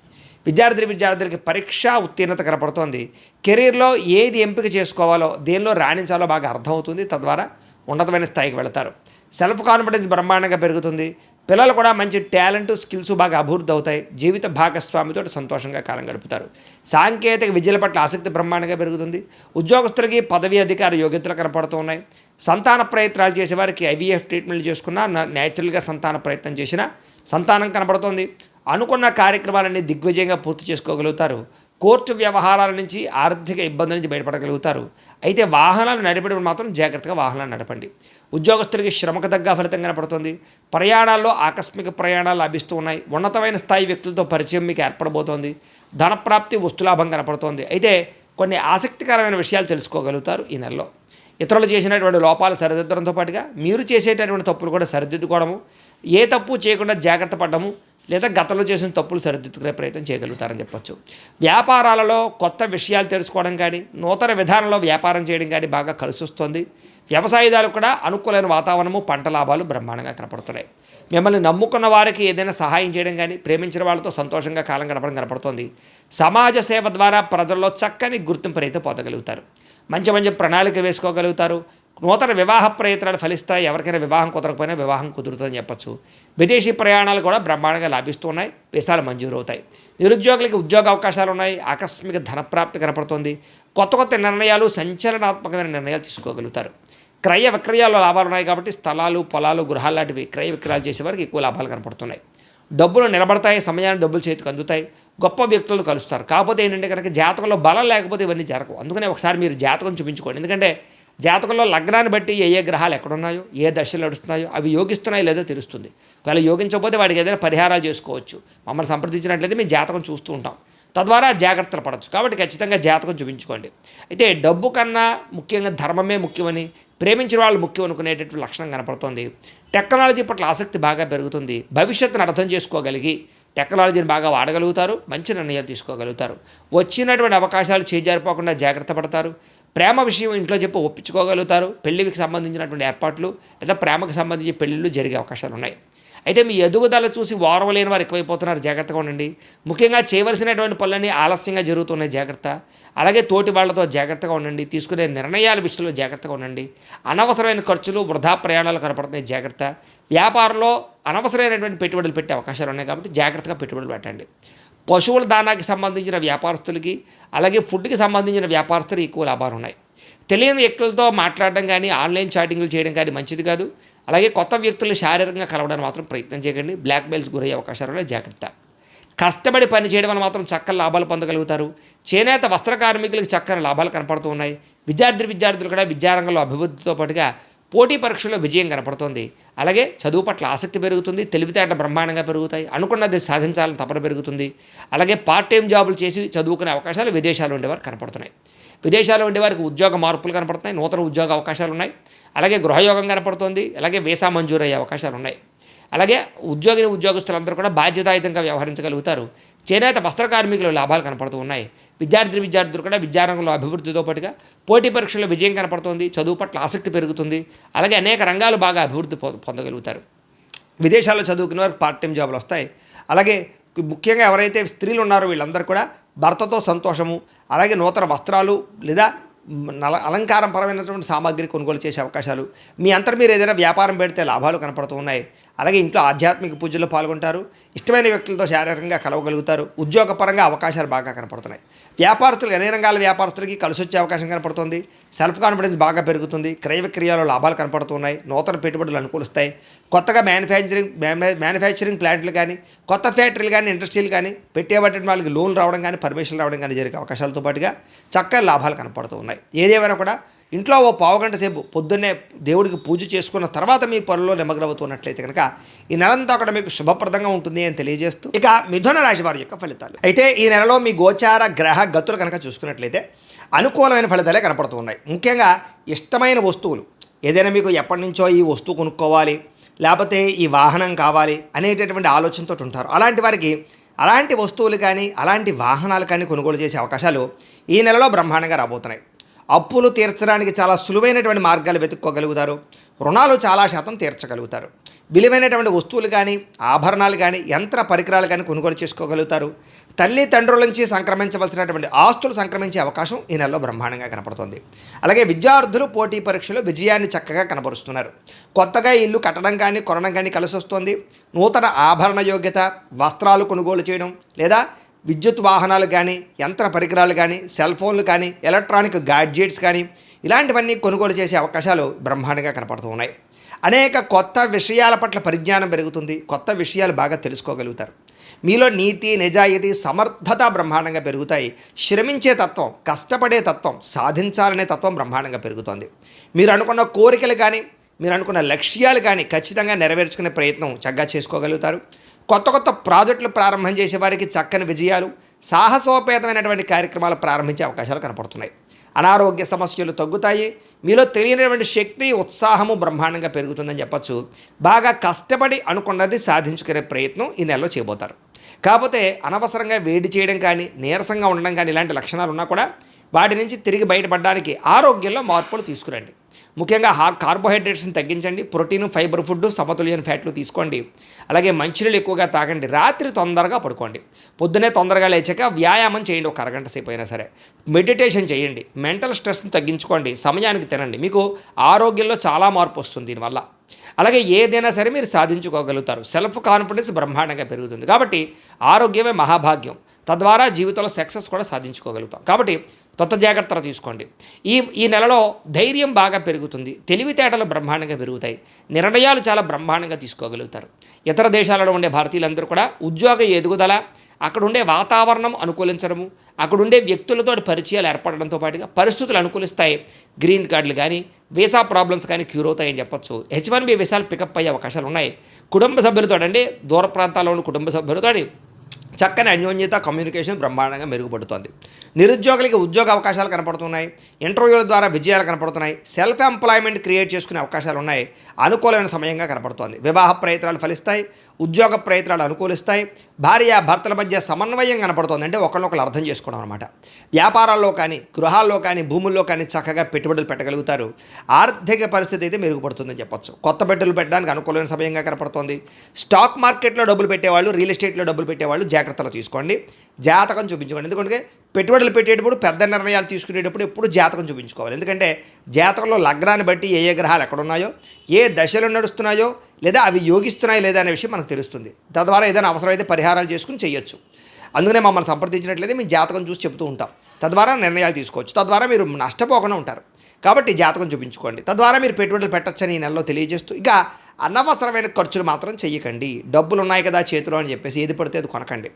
విద్యార్థులకి పరీక్షా ఉత్తీర్ణత కనపడుతోంది. కెరీర్లో ఏది ఎంపిక చేసుకోవాలో, దేనిలో రాణించాలో బాగా అర్థమవుతుంది. తద్వారా ఉన్నతమైన స్థాయికి వెళతారు. సెల్ఫ్ కాన్ఫిడెన్స్ బ్రహ్మాండంగా పెరుగుతుంది. పిల్లలు కూడా మంచి టాలెంట్, స్కిల్స్ బాగా అభివృద్ధి అవుతాయి. జీవిత భాగస్వామితో సంతోషంగా కాలం గడుపుతారు. సాంకేతిక విద్యల పట్ల ఆసక్తి బ్రహ్మాండంగా పెరుగుతుంది. ఉద్యోగస్తులకి పదవి అధికార యోగ్యతలు కనపడుతూ ఉన్నాయి. సంతాన ప్రయత్నాలు చేసేవారికి ఐవీఎఫ్ ట్రీట్మెంట్లు చేసుకున్నా, న్యాచురల్గా సంతాన ప్రయత్నం చేసినా సంతానం కనపడుతోంది. అనుకున్న కార్యక్రమాలన్నీ దిగ్విజయంగా పూర్తి చేసుకోగలుగుతారు. కోర్టు వ్యవహారాల నుంచి, ఆర్థిక ఇబ్బందుల నుంచి బయటపడగలుగుతారు. అయితే వాహనాలు నడిపేటప్పుడు మాత్రం జాగ్రత్తగా వాహనాలు నడపండి. ఉద్యోగస్తులకి శ్రమకు తగ్గ ఫలితం కనపడుతుంది. ప్రయాణాల్లో ఆకస్మిక ప్రయాణాలు లభిస్తూ ఉన్నాయి. ఉన్నతమైన స్థాయి వ్యక్తులతో పరిచయం మీకు ఏర్పడబోతోంది. ధనప్రాప్తి, వస్తులాభం కనపడుతోంది. అయితే కొన్ని ఆసక్తికరమైన విషయాలు తెలుసుకోగలుగుతారు ఈ నెలలో. ఇతరులు చేసినటువంటి లోపాలు సరిదిద్దడంతో పాటుగా మీరు చేసేటటువంటి తప్పులు కూడా సరిదిద్దుకోవడము, ఏ తప్పు చేయకుండా జాగ్రత్త పడడము లేదా గతంలో చేసిన తప్పులు సరిదిద్దుకునే ప్రయత్నం చేయగలుగుతారని చెప్పొచ్చు. వ్యాపారాలలో కొత్త విషయాలు తెలుసుకోవడం కానీ, నూతన విధానంలో వ్యాపారం చేయడం కానీ బాగా కలిసి వస్తుంది. వ్యవసాయదారులకు కూడా అనుకూలమైన వాతావరణము, పంట లాభాలు బ్రహ్మాండంగా కనపడుతున్నాయి. మిమ్మల్ని నమ్ముకున్న వారికి ఏదైనా సహాయం చేయడం కానీ, ప్రేమించిన వాళ్ళతో సంతోషంగా కాలం గడపడం కనపడుతుంది. సమాజ సేవ ద్వారా ప్రజల్లో చక్కని గుర్తింపునైతే పొందగలుగుతారు. మంచి ప్రణాళిక వేసుకోగలుగుతారు. నూతన వివాహ ప్రయత్నాలు ఫలిస్తాయి. ఎవరికైనా వివాహం కుదరకపోయినా వివాహం కుదురుతుందని చెప్పచ్చు. విదేశీ ప్రయాణాలు కూడా బ్రహ్మాండంగా లాభిస్తున్నాయి. వీసాలు మంజూరు అవుతాయి. నిరుద్యోగులకి ఉద్యోగ అవకాశాలు ఉన్నాయి. ఆకస్మిక ధనప్రాప్తి కనపడుతుంది. కొత్త నిర్ణయాలు, సంచలనాత్మకమైన నిర్ణయాలు తీసుకోగలుగుతారు. క్రయ విక్రయాల్లో లాభాలు ఉన్నాయి కాబట్టి స్థలాలు, పొలాలు, గృహాలు లాంటివి క్రయ విక్రయాలు చేసేవారికి ఎక్కువ లాభాలు కనపడుతున్నాయి. డబ్బులు నిలబడతాయి. సమయాన్ని డబ్బులు చేతికి అందుతాయి. గొప్ప వ్యక్తులు కలుస్తారు. కాకపోతే ఏంటంటే కనుక జాతకంలో బలం లేకపోతే ఇవన్నీ జరగవు. అందుకనే ఒకసారి మీరు జాతకం చూపించుకోండి. ఎందుకంటే జాతకంలో లగ్నాన్ని బట్టి ఏ గ్రహాలు ఎక్కడున్నాయో, ఏ దశలు నడుస్తున్నాయో అవి యోగిస్తున్నాయో లేదో తెలుస్తుంది. ఒకవేళ యోగించకపోతే వాటికి ఏదైనా పరిహారాలు చేసుకోవచ్చు. మమ్మల్ని సంప్రదించినట్లయితే మేము జాతకం చూస్తూ ఉంటాం. తద్వారా జాగ్రత్తలు పడవచ్చు. కాబట్టి ఖచ్చితంగా జాతకం చూపించుకోండి. అయితే డబ్బు కన్నా ముఖ్యంగా ధర్మమే ముఖ్యమని, ప్రేమించిన వాళ్ళు ముఖ్యం అనుకునేటటువంటి లక్షణం కనపడుతుంది. టెక్నాలజీ పట్ల ఆసక్తి బాగా పెరుగుతుంది. భవిష్యత్తును అర్థం చేసుకోగలిగి టెక్నాలజీని బాగా వాడగలుగుతారు. మంచి నిర్ణయాలు తీసుకోగలుగుతారు. వచ్చినటువంటి అవకాశాలు చేజారిపోకుండా జాగ్రత్త పడతారు. ప్రేమ విషయం ఇంట్లో చెప్పి ఒప్పించుకోగలుగుతారు. పెళ్లికి సంబంధించినటువంటి ఏర్పాట్లు లేదా ప్రేమకు సంబంధించి పెళ్ళిళ్ళు జరిగే అవకాశాలు ఉన్నాయి. అయితే మీ ఎదుగుదల చూసి ఓర్వలేని వారు ఎక్కువైపోతున్నారు. జాగ్రత్తగా ఉండండి. ముఖ్యంగా చేయవలసినటువంటి పనులన్నీ ఆలస్యంగా జరుగుతున్నాయి. జాగ్రత్త. అలాగే తోటి వాళ్లతో జాగ్రత్తగా ఉండండి. తీసుకునే నిర్ణయాల విషయంలో జాగ్రత్తగా ఉండండి. అనవసరమైన ఖర్చులు, వృధా ప్రయాణాలు కనపడుతున్నాయి. జాగ్రత్త. వ్యాపారంలో అనవసరమైనటువంటి పెట్టుబడులు పెట్టే అవకాశాలు ఉన్నాయి కాబట్టి జాగ్రత్తగా పెట్టుబడులు పెట్టండి. పశువుల దానాకి సంబంధించిన వ్యాపారస్తులకి, అలాగే ఫుడ్కి సంబంధించిన వ్యాపారస్తులు ఎక్కువ లాభాలు ఉన్నాయి. తెలియని వ్యక్తులతో మాట్లాడడం కానీ, ఆన్లైన్ చాటింగ్లు చేయడం కానీ మంచిది కాదు. అలాగే కొత్త వ్యక్తులను శారీరకంగా కలవడానికి మాత్రం ప్రయత్నం చేయకండి. బ్లాక్మెయిల్స్ గురయ్యే అవకాశాలు జాగ్రత్త. కష్టపడి పని చేయడం వల్ల మాత్రం చక్కని లాభాలు పొందగలుగుతారు. చేనేత వస్త్ర కార్మికులకు చక్కని లాభాలు కనపడుతూ ఉన్నాయి. విద్యార్థులు కూడా విద్యారంగంలో అభివృద్ధితో పాటుగా పోటీ పరీక్షల్లో విజయం కనపడుతుంది. అలాగే చదువు పట్ల ఆసక్తి పెరుగుతుంది. తెలివితేటలు బ్రహ్మాండంగా పెరుగుతాయి. అనుకున్నది సాధించాలని తపన పెరుగుతుంది. అలాగే పార్ట్ టైం జాబులు చేసి చదువుకునే అవకాశాలు విదేశాలు ఉండేవారు కనపడుతున్నాయి. విదేశాల్లో ఉండేవారికి ఉద్యోగ మార్పులు కనపడుతున్నాయి. నూతన ఉద్యోగ అవకాశాలు ఉన్నాయి. అలాగే గృహయోగం కనపడుతుంది. అలాగే వీసా మంజూరు అయ్యే అవకాశాలు ఉన్నాయి. అలాగే ఉద్యోగస్తులందరూ కూడా బాధ్యతాయుతంగా వ్యవహరించగలుగుతారు. చేనేత వస్త్ర కార్మికులు లాభాలు కనపడుతూ ఉన్నాయి. విద్యార్థులు కూడా విద్యారంగంలో అభివృద్ధితో పాటుగా పోటీ పరీక్షల్లో విజయం కనపడుతుంది. చదువు పట్ల ఆసక్తి పెరుగుతుంది. అలాగే అనేక రంగాలు బాగా అభివృద్ధి పొందగలుగుతారు. విదేశాల్లో చదువుకునే వారికి పార్ట్ టైం జాబులు వస్తాయి. అలాగే ముఖ్యంగా ఎవరైతే స్త్రీలు ఉన్నారో వీళ్ళందరూ కూడా భర్తతో సంతోషము, అలాగే నూతన వస్త్రాలు లేదా అలంకారం పరమైనటువంటి సామాగ్రి కొనుగోలు చేసే అవకాశాలు, మీ అంతట మీరు ఏదైనా వ్యాపారం పెడితే లాభాలు కనపడుతూ ఉన్నాయి. అలాగే ఇంట్లో ఆధ్యాత్మిక పూజల్లో పాల్గొంటారు. ఇష్టమైన వ్యక్తులతో శారీరకంగా కలవగలుగుతారు. ఉద్యోగపరంగా అవకాశాలు బాగా కనపడుతున్నాయి. వ్యాపారస్తులు అన్ని రంగాల వ్యాపారస్తులకి కలిసి వచ్చే అవకాశం కనపడుతుంది. సెల్ఫ్ కాన్ఫిడెన్స్ బాగా పెరుగుతుంది. క్రయ విక్రయాల్లో లాభాలు కనపడుతున్నాయి. నూతన పెట్టుబడులు అనుకూలిస్తాయి. కొత్తగా మ్యానుఫ్యాక్చరింగ్ ప్లాంట్లు కానీ, కొత్త ఫ్యాక్టరీలు కానీ, ఇండస్ట్రీలు కానీ పెట్టేబట్టిన వాళ్ళకి లోన్ రావడం కానీ, పర్మిషన్ రావడం కానీ జరిగే అవకాశాలతో పాటుగా చక్కని లాభాలు కనపడుతూ ఉన్నాయి. ఏదేమైనా కూడా ఇంట్లో ఓ పావుగంట సేపు పొద్దున్నే దేవుడికి పూజ చేసుకున్న తర్వాత మీ పనుల్లో నిమగ్నమవుతున్నట్లయితే కనుక ఈ నెలంతా కూడా మీకు శుభప్రదంగా ఉంటుంది అని తెలియజేస్తూ, ఇక మిథున రాశి వారి యొక్క ఫలితాలు. అయితే ఈ నెలలో మీ గోచార గ్రహ గతులు కనుక చూసుకున్నట్లయితే అనుకూలమైన ఫలితాలే కనపడుతూ ఉన్నాయి. ముఖ్యంగా ఇష్టమైన వస్తువులు ఏదైనా మీకు ఎప్పటి నుంచో ఈ వస్తువు కొనుక్కోవాలి, లేకపోతే ఈ వాహనం కావాలి అనేటటువంటి ఆలోచనతో ఉంటారు. అలాంటి వారికి అలాంటి వస్తువులు కానీ, అలాంటి వాహనాలు కానీ కొనుగోలు చేసే అవకాశాలు ఈ నెలలో బ్రహ్మాండంగా రాబోతున్నాయి. అప్పులు తీర్చడానికి చాలా సులువైనటువంటి మార్గాలు వెతుక్కోగలుగుతారు. రుణాలు చాలా శాతం తీర్చగలుగుతారు. విలువైనటువంటి వస్తువులు కానీ, ఆభరణాలు కానీ, యంత్ర పరికరాలు కానీ కొనుగోలు చేసుకోగలుగుతారు. తల్లిదండ్రుల నుంచి సంక్రమించవలసినటువంటి ఆస్తులు సంక్రమించే అవకాశం ఈ నెలలో బ్రహ్మాండంగా కనపడుతుంది. అలాగే విద్యార్థులు పోటీ పరీక్షలో విజయాన్ని చక్కగా కనబరుస్తున్నారు. కొత్తగా ఇల్లు కట్టడం కానీ, కొనడం కానీ కలిసి వస్తుంది. నూతన ఆభరణ యోగ్యత, వస్త్రాలు కొనుగోలు చేయడం లేదా విద్యుత్ వాహనాలు కానీ, యంత్ర పరికరాలు కానీ, సెల్ ఫోన్లు కానీ, ఎలక్ట్రానిక్ గాడ్జెట్స్ కానీ ఇలాంటివన్నీ కొనుగోలు చేసే అవకాశాలు బ్రహ్మాండంగా కనపడుతూ ఉన్నాయి. అనేక కొత్త విషయాల పట్ల పరిజ్ఞానం పెరుగుతుంది. కొత్త విషయాలు బాగా తెలుసుకోగలుగుతారు. మీలో నీతి, నిజాయితీ, సమర్థత బ్రహ్మాండంగా పెరుగుతాయి. శ్రమించే తత్వం, కష్టపడే తత్వం, సాధించాలనే తత్వం బ్రహ్మాండంగా పెరుగుతుంది. మీరు అనుకున్న కోరికలు కానీ, మీరు అనుకున్న లక్ష్యాలు కానీ ఖచ్చితంగా నెరవేర్చుకునే ప్రయత్నం చక్కగా చేసుకోగలుగుతారు. కొత్త కొత్త ప్రాజెక్టులు ప్రారంభం చేసే వారికి చక్కని విజయాలు, సాహసోపేతమైనటువంటి కార్యక్రమాలు ప్రారంభించే అవకాశాలు కనపడుతున్నాయి. అనారోగ్య సమస్యలు తగ్గుతాయి. మీలో తెలియనటువంటి శక్తి, ఉత్సాహము బ్రహ్మాండంగా పెరుగుతుందని చెప్పచ్చు. బాగా కష్టపడి అనుకున్నది సాధించుకునే ప్రయత్నం ఈ నెలలో చేయబోతారు. కాకపోతే అనవసరంగా వేడి చేయడం కానీ, నీరసంగా ఉండడం కానీ ఇలాంటి లక్షణాలు ఉన్నా కూడా వాటి నుంచి తిరిగి బయటపడడానికి ఆరోగ్యంలో మార్పులు తీసుకురండి. ముఖ్యంగా కార్బోహైడ్రేట్స్ని తగ్గించండి. ప్రోటీన్, ఫైబర్ ఫుడ్, సమతుల్యమైన ఫ్యాట్లు తీసుకోండి. అలాగే మంచినీళ్ళు ఎక్కువగా తాగండి. రాత్రి తొందరగా పడుకోండి. పొద్దునే తొందరగా లేచాక వ్యాయామం చేయండి. ఒక అరగంట సేపు అయినా సరే మెడిటేషన్ చేయండి. మెంటల్ స్ట్రెస్ని తగ్గించుకోండి. సమయానికి తినండి. మీకు ఆరోగ్యంలో చాలా మార్పు వస్తుంది దీనివల్ల. అలాగే ఏదైనా సరే మీరు సాధించుకోగలుగుతారు. సెల్ఫ్ కాన్ఫిడెన్స్ బ్రహ్మాండంగా పెరుగుతుంది. కాబట్టి ఆరోగ్యమే మహాభాగ్యం. తద్వారా జీవితంలో సక్సెస్ కూడా సాధించుకోగలుగుతాం. కాబట్టి కొత్త జాగ్రత్తలు తీసుకోండి. ఈ నెలలో ధైర్యం బాగా పెరుగుతుంది. తెలివితేటలు బ్రహ్మాండంగా పెరుగుతాయి. నిర్ణయాలు చాలా బ్రహ్మాండంగా తీసుకోగలుగుతారు. ఇతర దేశాలలో ఉండే భారతీయులందరూ కూడా ఉద్యోగ ఎదుగుదల, అక్కడ ఉండే వాతావరణం అనుకూలించడము, అక్కడుండే వ్యక్తులతో పరిచయాలు ఏర్పడడంతో పాటుగా పరిస్థితులు అనుకూలిస్తాయి. గ్రీన్ కార్డులు కానీ, వీసా ప్రాబ్లమ్స్ కానీ క్యూర్ అవుతాయని చెప్పొచ్చు. H1B వీసాలు పికప్ అయ్యే అవకాశాలు ఉన్నాయి. కుటుంబ సభ్యులతో అంటే దూర ప్రాంతాల్లో ఉన్న కుటుంబ సభ్యులతో చక్కని అన్యోన్యత, కమ్యూనికేషన్ బ్రహ్మాండంగా మెరుగుపడుతుంది. నిరుద్యోగులకి ఉద్యోగ అవకాశాలు కనపడుతున్నాయి. ఇంటర్వ్యూల ద్వారా విజయాలు కనపడుతున్నాయి. సెల్ఫ్ ఎంప్లాయ్మెంట్ క్రియేట్ చేసుకునే అవకాశాలు ఉన్నాయి. అనుకూలమైన సమయంగా కనపడుతోంది. వివాహ ప్రయత్నాలు ఫలిస్తాయి. ఉద్యోగ ప్రయత్నాలు అనుకూలిస్తాయి. భార్య భర్తల మధ్య సమన్వయం కనపడుతుంది. అంటే ఒకరినొకరు అర్థం చేసుకోవడం అనమాట. వ్యాపారాల్లో కానీ, గృహాల్లో కానీ, భూముల్లో కానీ చక్కగా పెట్టుబడులు పెట్టగలుగుతారు. ఆర్థిక పరిస్థితి అయితే మెరుగుపడుతుందని చెప్పొచ్చు. కొత్త పెట్టుబడులు పెట్టడానికి అనుకూలమైన సమయంగా కనపడుతోంది. స్టాక్ మార్కెట్లో డబ్బులు పెట్టేవాళ్ళు, రియల్ ఎస్టేట్లో డబ్బులు పెట్టేవాళ్ళు జాగ్రత్తలు తీసుకోండి. జాతకం చూపించుకోండి. ఎందుకంటే పెట్టుబడులు పెట్టేటప్పుడు, పెద్ద నిర్ణయాలు తీసుకునేటప్పుడు ఎప్పుడు జాతకం చూపించుకోవాలి. ఎందుకంటే జాతకంలో లగ్నాన్ని బట్టి ఏ ఏ గ్రహాలు ఎక్కడున్నాయో, ఏ దశలు నడుస్తున్నాయో, లేదా అవి యోగిస్తున్నాయో లేదా అనే విషయం మనకు తెలుస్తుంది. తద్వారా ఏదైనా అవసరమైతే పరిహారాలు చేసుకుని చేయొచ్చు. అందుకనే మమ్మల్ని సంప్రదించినట్లయితే మీ జాతకం చూసి చెప్తూ ఉంటాం. తద్వారా నిర్ణయాలు తీసుకోవచ్చు. తద్వారా మీరు నష్టపోకుండా ఉంటారు. కాబట్టి జాతకం చూపించుకోండి. తద్వారా మీరు పెట్టుబడులు పెట్టచ్చని ఈ నెలలో తెలియజేస్తూ, ఇక అనవసరమైన ఖర్చులు మాత్రం చెయ్యకండి. డబ్బులు ఉన్నాయి కదా చేతిలో అని చెప్పేసి ఏది పడితే అది కొనకండి.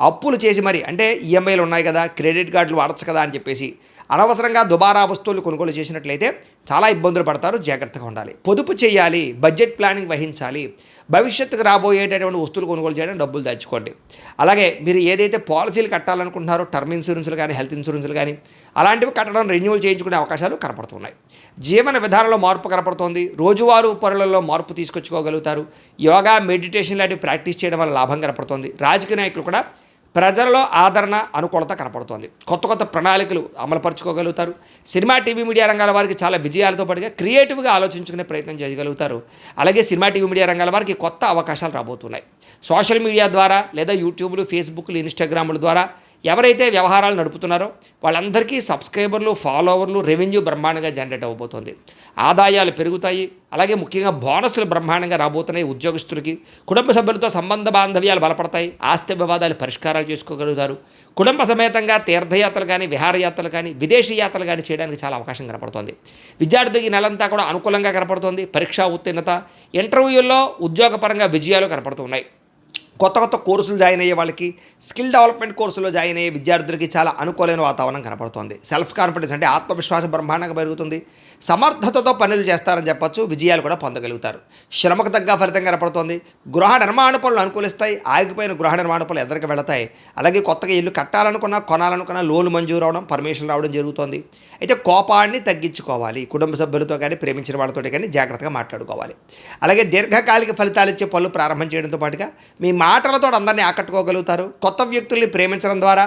అప్పులు చేసి మరి అంటే ఈఎంఐలు ఉన్నాయి కదా, క్రెడిట్ కార్డులు వాడచ్చు కదా అని చెప్పేసి అనవసరంగా దుబారా వస్తువులు కొనుగోలు చేసినట్లయితే చాలా ఇబ్బందులు పడతారు. జాగ్రత్తగా ఉండాలి. పొదుపు చేయాలి. బడ్జెట్ ప్లానింగ్ వహించాలి. భవిష్యత్తుకు రాబోయేటటువంటి వస్తువులు కొనుగోలు చేయడం, డబ్బులు దాచుకోండి. అలాగే మీరు ఏదైతే పాలసీలు కట్టాలనుకుంటున్నారో, టర్మ్ ఇన్సూరెన్స్లు కానీ, హెల్త్ ఇన్సూరెన్స్లు కానీ అలాంటివి కట్టడం, రెన్యూవల్ చేయించుకునే అవకాశాలు కనపడుతున్నాయి. జీవన విధానంలో మార్పు కనపడుతోంది. రోజువారీ పనులలో మార్పు తీసుకొచ్చుకోగలుగుతారు. యోగా, మెడిటేషన్ లాంటివి ప్రాక్టీస్ చేయడం వల్ల లాభం కనపడుతోంది. రాజకీయ నాయకులు కూడా ప్రజలలో ఆదరణ, అనుకూలత కనపడుతోంది. కొత్త కొత్త ప్రణాళికలు అమలుపరుచుకోగలుగుతారు. సినిమా, టీవీ, మీడియా రంగాల వారికి చాలా విజయాలతో పాటుగా క్రియేటివ్గా ఆలోచించుకునే ప్రయత్నం చేయగలుగుతారు. అలాగే సినిమా, టీవీ, మీడియా రంగాల వారికి కొత్త అవకాశాలు రాబోతున్నాయి. సోషల్ మీడియా ద్వారా లేదా యూట్యూబ్లు, ఫేస్బుక్లు, ఇన్స్టాగ్రాముల ద్వారా ఎవరైతే వ్యవహారాలు నడుపుతున్నారో వాళ్ళందరికీ సబ్స్క్రైబర్లు, ఫాలోవర్లు, రెవెన్యూ బ్రహ్మాండంగా జనరేట్ అవ్వబోతోంది. ఆదాయాలు పెరుగుతాయి. అలాగే ముఖ్యంగా బోనస్లు బ్రహ్మాండంగా రాబోతున్నాయి. ఉద్యోగస్తులకి కుటుంబ సభ్యులతో సంబంధ బాంధవ్యాలు బలపడతాయి. ఆస్తి వివాదాలు పరిష్కారాలు చేసుకోగలుగుతారు. కుటుంబ సమేతంగా తీర్థయాత్రలు కానీ, విహారయాత్రలు కానీ, విదేశీ యాత్రలు కానీ చేయడానికి చాలా అవకాశం కనపడుతోంది. విద్యార్థికి నెలంతా కూడా అనుకూలంగా కనపడుతోంది. పరీక్షా ఉత్తీర్ణత, ఇంటర్వ్యూల్లో ఉద్యోగపరంగా విజయాలు కనపడుతున్నాయి. కొత్త కొత్త కోర్సులు జాయిన్ అయ్యే వాళ్ళకి, స్కిల్ డెవలప్మెంట్ కోర్సులో జాయిన్ అయ్యే విద్యార్థులకి చాలా అనుకూలమైన వాతావరణం కనపడుతోంది. సెల్ఫ్ కాన్ఫిడెన్స్ అంటే ఆత్మవిశ్వాసం బ్రహ్మాండంగా పెరుగుతుంది. సమర్థతతో పనులు చేస్తారని చెప్పొచ్చు. విజయాలు కూడా పొందగలుగుతారు. శ్రమకు తగ్గ ఫలితం కనపడుతోంది. గృహ నిర్మాణ పనులు అనుకూలిస్తాయి. ఆగిపోయిన గృహ నిర్మాణ పనులు ఎదురుకు వెళతాయి. అలాగే కొత్తగా ఇల్లు కట్టాలనుకున్నా, కొనాలనుకున్నా లోన్లు మంజూరు అవడం, పర్మిషన్ రావడం జరుగుతోంది. అయితే కోపాన్ని తగ్గించుకోవాలి. కుటుంబ సభ్యులతో కానీ, ప్రేమించిన వాళ్ళతో కానీ జాగ్రత్తగా మాట్లాడుకోవాలి. అలాగే దీర్ఘకాలిక ఫలితాలు ఇచ్చే పనులు ప్రారంభం చేయడంతో పాటుగా మీ మాటలతో అందరినీ ఆకట్టుకోగలుగుతారు. కొత్త వ్యక్తుల్ని ప్రేమించడం ద్వారా,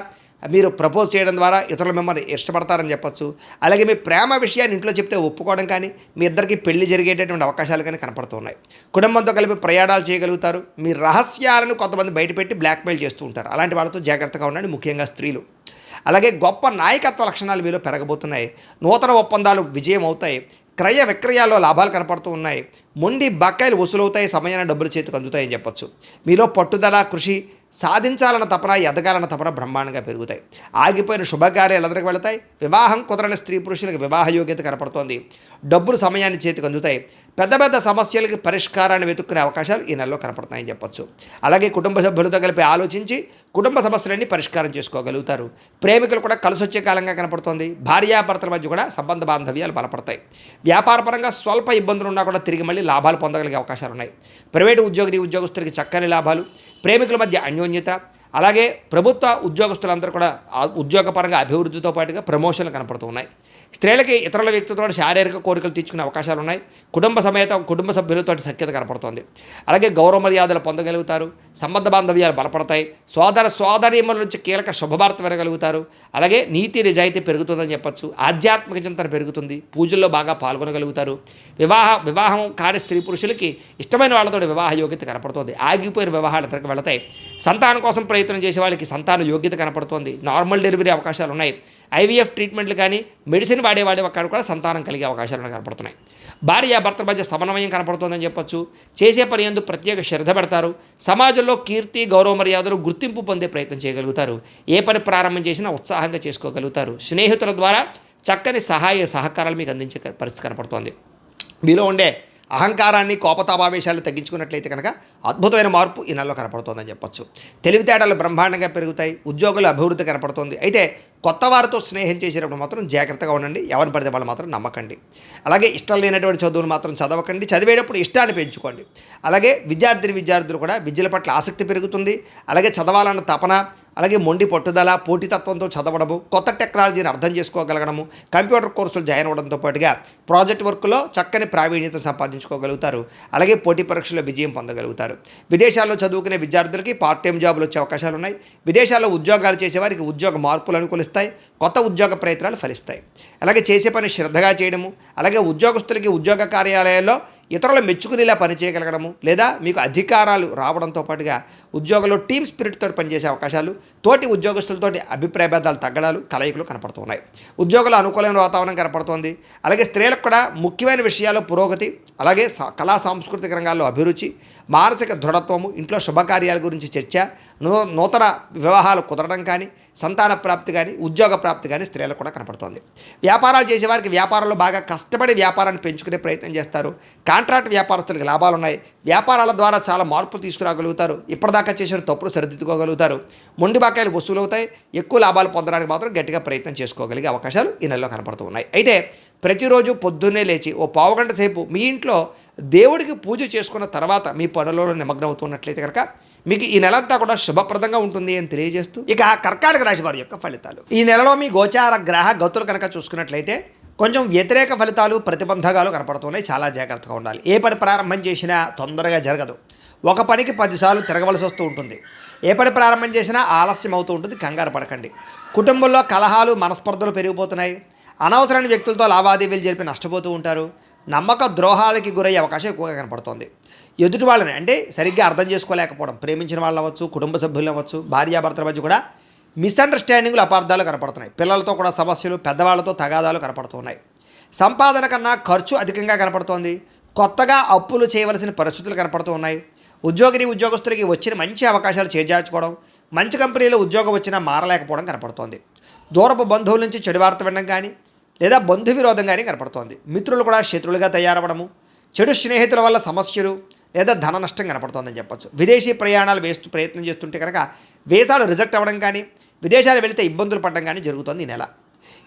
మీరు ప్రపోజ్ చేయడం ద్వారా ఇతరులు మిమ్మల్ని ఇష్టపడతారని చెప్పొచ్చు. అలాగే మీ ప్రేమ విషయాన్ని ఇంట్లో చెప్తే ఒప్పుకోవడం కానీ, మీ ఇద్దరికి పెళ్లి జరిగేటటువంటి అవకాశాలు కానీ కనపడుతున్నాయి. కుటుంబంతో కలిపి ప్రయాణాలు చేయగలుగుతారు. మీ రహస్యాలను కొంతమంది బయటపెట్టి బ్లాక్మెయిల్ చేస్తూ ఉంటారు. అలాంటి వాళ్ళతో జాగ్రత్తగా ఉండండి, ముఖ్యంగా స్త్రీలు. అలాగే గొప్ప నాయకత్వ లక్షణాలు మీలో పెరగబోతున్నాయి. నూతన ఒప్పందాలు విజయం అవుతాయి. క్రయ విక్రయాల్లో లాభాలు కనపడుతూ ఉన్నాయి. మొండి బకాయిలు వసూలవుతాయి. సమయాన్ని డబ్బులు చేతికి అందుతాయని చెప్పొచ్చు. మీలో పట్టుదల, కృషి, సాధించాలన్న తపన, ఎదగాలన్న తపన బ్రహ్మాండంగా పెరుగుతాయి. ఆగిపోయిన శుభకార్యాలు ఎదురుకు వెళతాయి. వివాహం కుదరని స్త్రీ పురుషులకు వివాహ యోగ్యత కనపడుతోంది. డబ్బులు సమయాన్ని చేతికి అందుతాయి. పెద్ద పెద్ద సమస్యలకి పరిష్కారాన్ని వెతుక్కునే అవకాశాలు ఈ నెలలో కనపడుతున్నాయని చెప్పొచ్చు. అలాగే కుటుంబ సభ్యులతో కలిపి ఆలోచించి కుటుంబ సమస్యలన్నీ పరిష్కారం చేసుకోగలుగుతారు. ప్రేమికులు కూడా కలిసి వచ్చే కాలంగా కనపడుతోంది. భార్యాభర్తల మధ్య కూడా సంబంధ బాంధవ్యాలు బలపడతాయి. వ్యాపారపరంగా స్వల్ప ఇబ్బందులు ఉన్నా కూడా తిరిగి మళ్ళీ లాభాలు పొందగలిగే అవకాశాలు ఉన్నాయి. ప్రైవేటు ఉద్యోగస్తులకి చక్కని లాభాలు, ప్రేమికుల మధ్య అన్యోన్యత, అలాగే ప్రభుత్వ ఉద్యోగస్తులందరూ కూడా ఉద్యోగపరంగా అభివృద్ధితో పాటుగా ప్రమోషన్లు కనపడుతూ ఉన్నాయి. స్త్రీలకి ఇతరుల వ్యక్తితో శారీరక కోరికలు తీర్చుకునే అవకాశాలు ఉన్నాయి. కుటుంబ సభ్యులతో సఖ్యత కనపడుతోంది. అలాగే గౌరవ మర్యాదలు పొందగలుగుతారు. సంబంధ బాంధవ్యాలు బలపడతాయి. సోదరీమణుల నుంచి కీలక శుభవార్త వినగలుగుతారు. అలాగే నీతి నిజాయితీ పెరుగుతుందని చెప్పొచ్చు. ఆధ్యాత్మిక చింతన పెరుగుతుంది. పూజల్లో బాగా పాల్గొనగలుగుతారు. వివాహం కాని స్త్రీ పురుషులకి ఇష్టమైన వాళ్ళతో వివాహ యోగ్యత కనపడుతుంది. ఆగిపోయిన వివాహాలు ఇతరకు వెళతాయి. సంతానం కోసం ప్రయత్నం చేసే వాళ్ళకి సంతాన యోగ్యత కనపడుతోంది. నార్మల్ డెలివరీ అవకాశాలు ఉన్నాయి. ఐవీఎఫ్ ట్రీట్మెంట్లు కానీ, మెడిసిన్ వాడే అక్కడ కూడా సంతానం కలిగే అవకాశాలు కనపడుతున్నాయి. భార్యాభర్తల మధ్య సమన్వయం కనపడుతుందని చెప్పొచ్చు. చేసే పని యందు ప్రత్యేక శ్రద్ధ పెడతారు. సమాజంలో కీర్తి, గౌరవ మర్యాదలు, గుర్తింపు పొందే ప్రయత్నం చేయగలుగుతారు. ఏ పని ప్రారంభం చేసినా ఉత్సాహంగా చేసుకోగలుగుతారు. స్నేహితుల ద్వారా చక్కని సహకారాలు మీకు అందించే పరిస్థితి కనపడుతోంది. మీలో ఉండే అహంకారాన్ని, కోపతాపావేశాలు తగ్గించుకున్నట్లయితే కనుక అద్భుతమైన మార్పు ఈ నెలలో కనపడుతోందని చెప్పొచ్చు. తెలివితేటలు బ్రహ్మాండంగా పెరుగుతాయి. ఉద్యోగుల అభివృద్ధి కనపడుతోంది. అయితే కొత్త వారితో స్నేహం చేసేటప్పుడు మాత్రం జాగ్రత్తగా ఉండండి. ఎవరిని పడితే వాళ్ళు మాత్రం నమ్మకండి. అలాగే ఇష్టం లేనటువంటి చదువులు మాత్రం చదవకండి. చదివేటప్పుడు ఇష్టాన్ని పెంచుకోండి. అలాగే విద్యార్థులు కూడా విద్యల పట్ల ఆసక్తి పెరుగుతుంది. అలాగే చదవాలన్న తపన, అలాగే మొండి పట్టుదల, పోటీతత్వంతో చదవడము, కొత్త టెక్నాలజీని అర్థం చేసుకోగలగడము, కంప్యూటర్ కోర్సులు జాయిన్ అవ్వడంతో పాటుగా ప్రాజెక్ట్ వర్క్లో చక్కని ప్రావీణ్యత సంపాదించుకోగలుగుతారు. అలాగే పోటీ పరీక్షల్లో విజయం పొందగలుగుతారు. విదేశాల్లో చదువుకునే విద్యార్థులకి పార్ట్ టైం జాబులు వచ్చే అవకాశాలు ఉన్నాయి. విదేశాల్లో ఉద్యోగాలు చేసేవారికి ఉద్యోగ మార్పులు అనుకూలిస్తాయి. కొత్త ఉద్యోగ ప్రయత్నాలు ఫలిస్తాయి. అలాగే చేసే పని శ్రద్ధగా చేయడము, అలాగే ఉద్యోగస్తులకి ఉద్యోగ కార్యాలయాల్లో ఇతరులు మెచ్చుకునేలా పనిచేయగలగడము, లేదా మీకు అధికారాలు రావడంతో పాటుగా ఉద్యోగంలో టీమ్ స్పిరిట్తో పనిచేసే అవకాశాలు, తోటి ఉద్యోగస్తులతోటి అభిప్రాయ భేదాలు తగ్గడాలు, కలయికలు కనపడుతున్నాయి. ఉద్యోగుల అనుకూలమైన వాతావరణం కనపడుతోంది. అలాగే స్త్రీలకు కూడా ముఖ్యమైన విషయాల్లో పురోగతి, అలాగే కళా సాంస్కృతిక రంగాల్లో అభిరుచి, మానసిక దృఢత్వము, ఇంట్లో శుభకార్యాల గురించి చర్చ, నూతన వివాహాలు కుదరడం కానీ, సంతాన ప్రాప్తి కానీ, ఉద్యోగ ప్రాప్తి కానీ స్త్రీలకు కూడా కనపడుతోంది. వ్యాపారాలు చేసేవారికి వ్యాపారంలో బాగా కష్టపడి వ్యాపారాన్ని పెంచుకునే ప్రయత్నం చేస్తారు. కాంట్రాక్ట్ వ్యాపారస్తులకు లాభాలు ఉన్నాయి. వ్యాపారాల ద్వారా చాలా మార్పులు తీసుకురాగలుగుతారు. ఇప్పటిదాకా చేసిన తప్పులు సరిదిద్దుకోగలుగుతారు. మొండి బకాయిలు వసూలు అవుతాయి. ఎక్కువ లాభాలు పొందడానికి మాత్రం గట్టిగా ప్రయత్నం చేసుకోగలిగే అవకాశాలు ఈ నెలలో కనపడుతూ ఉన్నాయి. అయితే ప్రతిరోజు పొద్దున్నే లేచి ఓ పావుగంట సేపు మీ ఇంట్లో దేవుడికి పూజ చేసుకున్న తర్వాత మీ పనులలో నిమగ్నం అవుతున్నట్లయితే కనుక మీకు ఈ నెలంతా కూడా శుభప్రదంగా ఉంటుంది అని తెలియజేస్తూ, ఇక కర్కాటక రాశి వారి యొక్క ఫలితాలు. ఈ నెలలో మీ గోచార గ్రహ గతులు కనుక చూసుకున్నట్లయితే కొంచెం వ్యతిరేక ఫలితాలు ప్రతిబంధకాలు కనపడుతున్నాయి, చాలా జాగ్రత్తగా ఉండాలి. ఏ పని ప్రారంభం చేసినా తొందరగా జరగదు. ఒక పనికి 10 సార్లు తిరగవలసి వస్తూ ఉంటుంది. ఏ పని ప్రారంభం చేసినా ఆలస్యం అవుతూ ఉంటుంది, కంగారు పడకండి. కుటుంబంలో కలహాలు మనస్పర్ధలు పెరిగిపోతున్నాయి. అనవసరమైన వ్యక్తులతో లావాదేవీలు జరిపి నష్టపోతూ ఉంటారు. నమ్మక ద్రోహాలకి గురయ్యే అవకాశం ఎక్కువగా కనపడుతోంది. ఎదుటి వాళ్ళని అంటే సరిగ్గా అర్థం చేసుకోలేకపోవడం, ప్రేమించిన వాళ్ళు అవ్వచ్చు, కుటుంబ సభ్యులు అవ్వచ్చు, భార్యాభర్తల మధ్య కూడా మిస్అండర్స్టాండింగ్లు, అపార్థాలు కనపడుతున్నాయి. పిల్లలతో కూడా సమస్యలు, పెద్దవాళ్ళతో తగాదాలు కనపడుతున్నాయి. సంపాదన కన్నా ఖర్చు అధికంగా కనపడుతోంది. కొత్తగా అప్పులు చేయవలసిన పరిస్థితులు కనపడుతూ ఉన్నాయి. ఉద్యోగస్తులకి వచ్చిన మంచి అవకాశాలు చేజార్చుకోవడం, మంచి కంపెనీలో ఉద్యోగం వచ్చినా మారలేకపోవడం కనపడుతోంది. దూరపు బంధువుల నుంచి చెడు వార్త వినడం కానీ లేదా బంధు విరోధం కానీ కనపడుతోంది. మిత్రులు కూడా శత్రువులుగా తయారవడము, చెడు స్నేహితుల వల్ల సమస్యలు లేదా ధన నష్టం కనపడుతోందని చెప్పచ్చు. విదేశీ ప్రయాణాలు ప్రయత్నం చేస్తుంటే కనుక వీసాలు రిజెక్ట్ అవ్వడం కానీ, విదేశాలు వెళితే ఇబ్బందులు పడడం కానీ జరుగుతుంది ఈ నెల.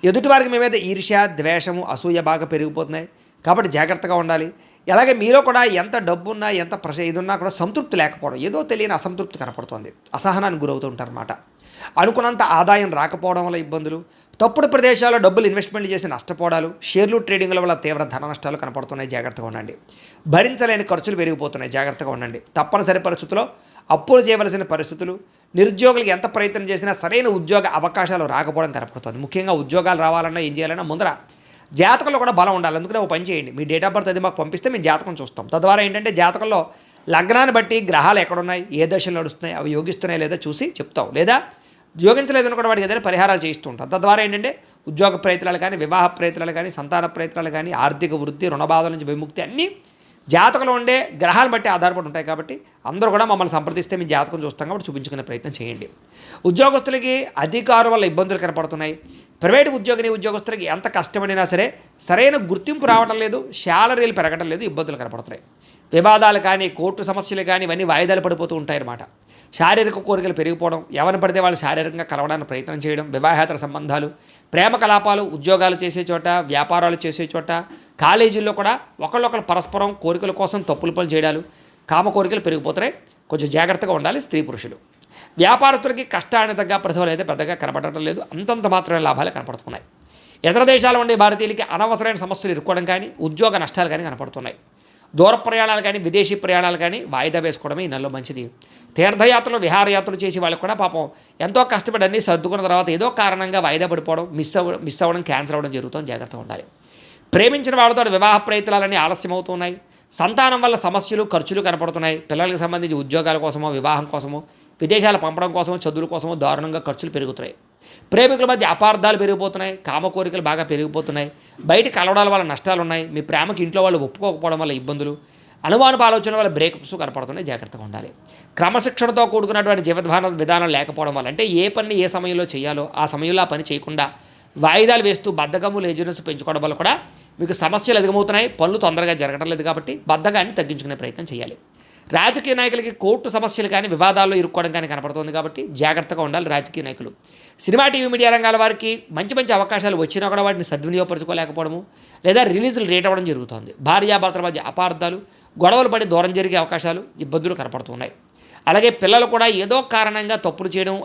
ఎదుటివారికి మీ మీద ఈర్ష్య, ద్వేషము, అసూయ బాగా పెరిగిపోతున్నాయి. కాబట్టి జాగ్రత్తగా ఉండాలి. అలాగే మీలో కూడా ఎంత డబ్బున్నా, ఎంత ఇదున్నా కూడా సంతృప్తి లేకపోవడం, ఏదో తెలియని అసంతృప్తి కనపడుతోంది. అసహనానికి గురవుతూ ఉంటారన్నమాట. అనుకున్నంత ఆదాయం రాకపోవడం వల్ల ఇబ్బందులు, తప్పుడు ప్రదేశాల్లో డబ్బులు ఇన్వెస్ట్మెంట్ చేసి నష్టపోవడాలు, షేర్లు ట్రేడింగ్ల వల్ల తీవ్ర ధన నష్టాలు కనపడుతున్నాయి. జాగ్రత్తగా ఉండండి. భరించలేని ఖర్చులు పెరిగిపోతున్నాయి. జాగ్రత్తగా ఉండండి. తప్పనిసరి పరిస్థితుల్లో అప్పులు చేయవలసిన పరిస్థితులు, నిరుద్యోగులకు ఎంత ప్రయత్నం చేసినా సరైన ఉద్యోగ అవకాశాలు రాకపోవడం కనపడుతుంది. ముఖ్యంగా ఉద్యోగాలు రావాలన్నా ఏం చేయాలన్నా ముందర జాతకంలో కూడా బలం ఉండాలి. అందుకనే ఒక పని చేయండి, మీ డేట్ ఆఫ్ బర్త్ అది మాకు పంపిస్తే మేము జాతకం చూస్తాం. తద్వారా ఏంటంటే జాతకంలో లగ్నాన్ని బట్టి గ్రహాలు ఎక్కడున్నాయి, ఏ దశలు నడుస్తున్నాయి, అవి యోగిస్తున్నాయి లేదా చూసి చెప్తాం. లేదా యోగించలేదని కూడా వాడికి ఏదైనా పరిహారాలు చేయిస్తూ ఉంటాం. తద్వారా ఏంటంటే ఉద్యోగ ప్రయత్నాలు కానీ, వివాహ ప్రయత్నాలు కానీ, సంతాన ప్రయత్నాలు కానీ, ఆర్థిక వృద్ధి, రుణబాధల నుంచి విముక్తి అన్నీ జాతకంలో ఉండే గ్రహాలను బట్టి ఆధారపడి ఉంటాయి. కాబట్టి అందరూ కూడా మమ్మల్ని సంప్రదిస్తే మీ జాతకం చూస్తాం కాబట్టి చూపించుకునే ప్రయత్నం చేయండి. ఉద్యోగస్తులకి అధికారుల వల్ల ఇబ్బందులు కనపడుతున్నాయి. ప్రైవేటు ఉద్యోగస్తులకి ఎంత కష్టపడినా సరే సరైన గుర్తింపు రావడం లేదు, శాలరీలు పెరగడం లేదు, ఇబ్బందులు కనపడుతున్నాయి. వివాదాలు కానీ, కోర్టు సమస్యలు కానీ ఇవన్నీ వాయిదాలు పడిపోతూ ఉంటాయన్నమాట. శారీరక కోరికలు పెరిగిపోవడం, ఎవరిని పడితే వాళ్ళు శారీరకంగా కలవడానికి ప్రయత్నం చేయడం, వివాహేతర సంబంధాలు, ప్రేమ కలాపాలు, ఉద్యోగాలు చేసే చోట, వ్యాపారాలు చేసే చోట, కాలేజీల్లో కూడా ఒకళ్ళొకరు పరస్పరం కోరికల కోసం తప్పులు పనులు చేయడాలు, కామ కోరికలు పెరిగిపోతున్నాయి. కొంచెం జాగ్రత్తగా ఉండాలి స్త్రీ పురుషులు. వ్యాపారస్తులకి కష్టాన్ని తగ్గ ప్రతిఫలం అయితే పెద్దగా కనపడటం లేదు, అంతంత మాత్రమే లాభాలు కనపడుతున్నాయి. ఇతర దేశాల ఉండే భారతీయులకి అనవసరమైన సమస్యలు ఇరుక్కోవడం కానీ, ఉద్యోగ నష్టాలు కానీ కనపడుతున్నాయి. దూర ప్రయాణాలు కానీ, విదేశీ ప్రయాణాలు కానీ వాయిదా వేసుకోవడమే ఈ నెలలో మంచిది. తీర్థయాత్రలు, విహారయాత్రలు చేసి వాళ్ళకి కూడా పాపం ఎంతో కష్టపడి అన్నీ సర్దుకున్న తర్వాత ఏదో కారణంగా వాయిదా పడిపోవడం, మిస్ అవ్వడం, క్యాన్సర్ అవ్వడం జరుగుతుంది. జాగ్రత్తగా ఉండాలి. ప్రేమించిన వాళ్ళతో వివాహ ప్రయత్నాలన్నీ ఆలస్యం అవుతున్నాయి. సంతానం వల్ల సమస్యలు, ఖర్చులు కనపడుతున్నాయి. పిల్లలకు సంబంధించి ఉద్యోగాల కోసమో, వివాహం కోసమో, విదేశాలు పంపడం కోసమో, చదువుల కోసమో దారుణంగా ఖర్చులు పెరుగుతున్నాయి. ప్రేమికుల మధ్య అపార్థాలు పెరిగిపోతున్నాయి. కామ కోరికలు బాగా పెరిగిపోతున్నాయి. బయట కలవడాల వల్ల నష్టాలు ఉన్నాయి. మీ ప్రేమకి ఇంట్లో వాళ్ళు ఒప్పుకోకపోవడం వల్ల ఇబ్బందులు, అనుమానపు ఆలోచన వల్ల బ్రేకప్స్ కనపడుతున్నాయి. జాగ్రత్తగా ఉండాలి. క్రమశిక్షణతో కూడుకున్నటువంటి జీవన విధానం లేకపోవడం వల్ల, అంటే ఏ పని ఏ సమయంలో చేయాలో ఆ సమయంలో ఆ పని చేయకుండా వాయిదాలు వేస్తూ బద్ధకము, లేజినెస్ పెంచుకోవడం వల్ల కూడా మీకు సమస్యలు అధికమవుతున్నాయి. పనులు తొందరగా జరగడం లేదు. కాబట్టి బద్ధకాన్ని తగ్గించుకునే ప్రయత్నం చేయాలి. రాజకీయ నాయకులకి కోర్టు సమస్యలు కానీ, వివాదాల్లో ఇరుక్కోవడం కానీ కనపడుతుంది. కాబట్టి జాగ్రత్తగా ఉండాలి రాజకీయ నాయకులు. సినిమా, టీవీ, మీడియా రంగాల వారికి మంచి మంచి అవకాశాలు వచ్చినా కూడా వాటిని సద్వినియోగపరచుకోలేకపోవడము లేదా రిలీజులు రేట్ అవ్వడం జరుగుతుంది. భార్యాభర్తల మధ్య అపార్థాలు, గొడవలు పడి దూరం జరిగే అవకాశాలు, ఇబ్బందులు కనపడుతున్నాయి. అలాగే పిల్లలు కూడా ఏదో కారణంగా తప్పులు చేయడం,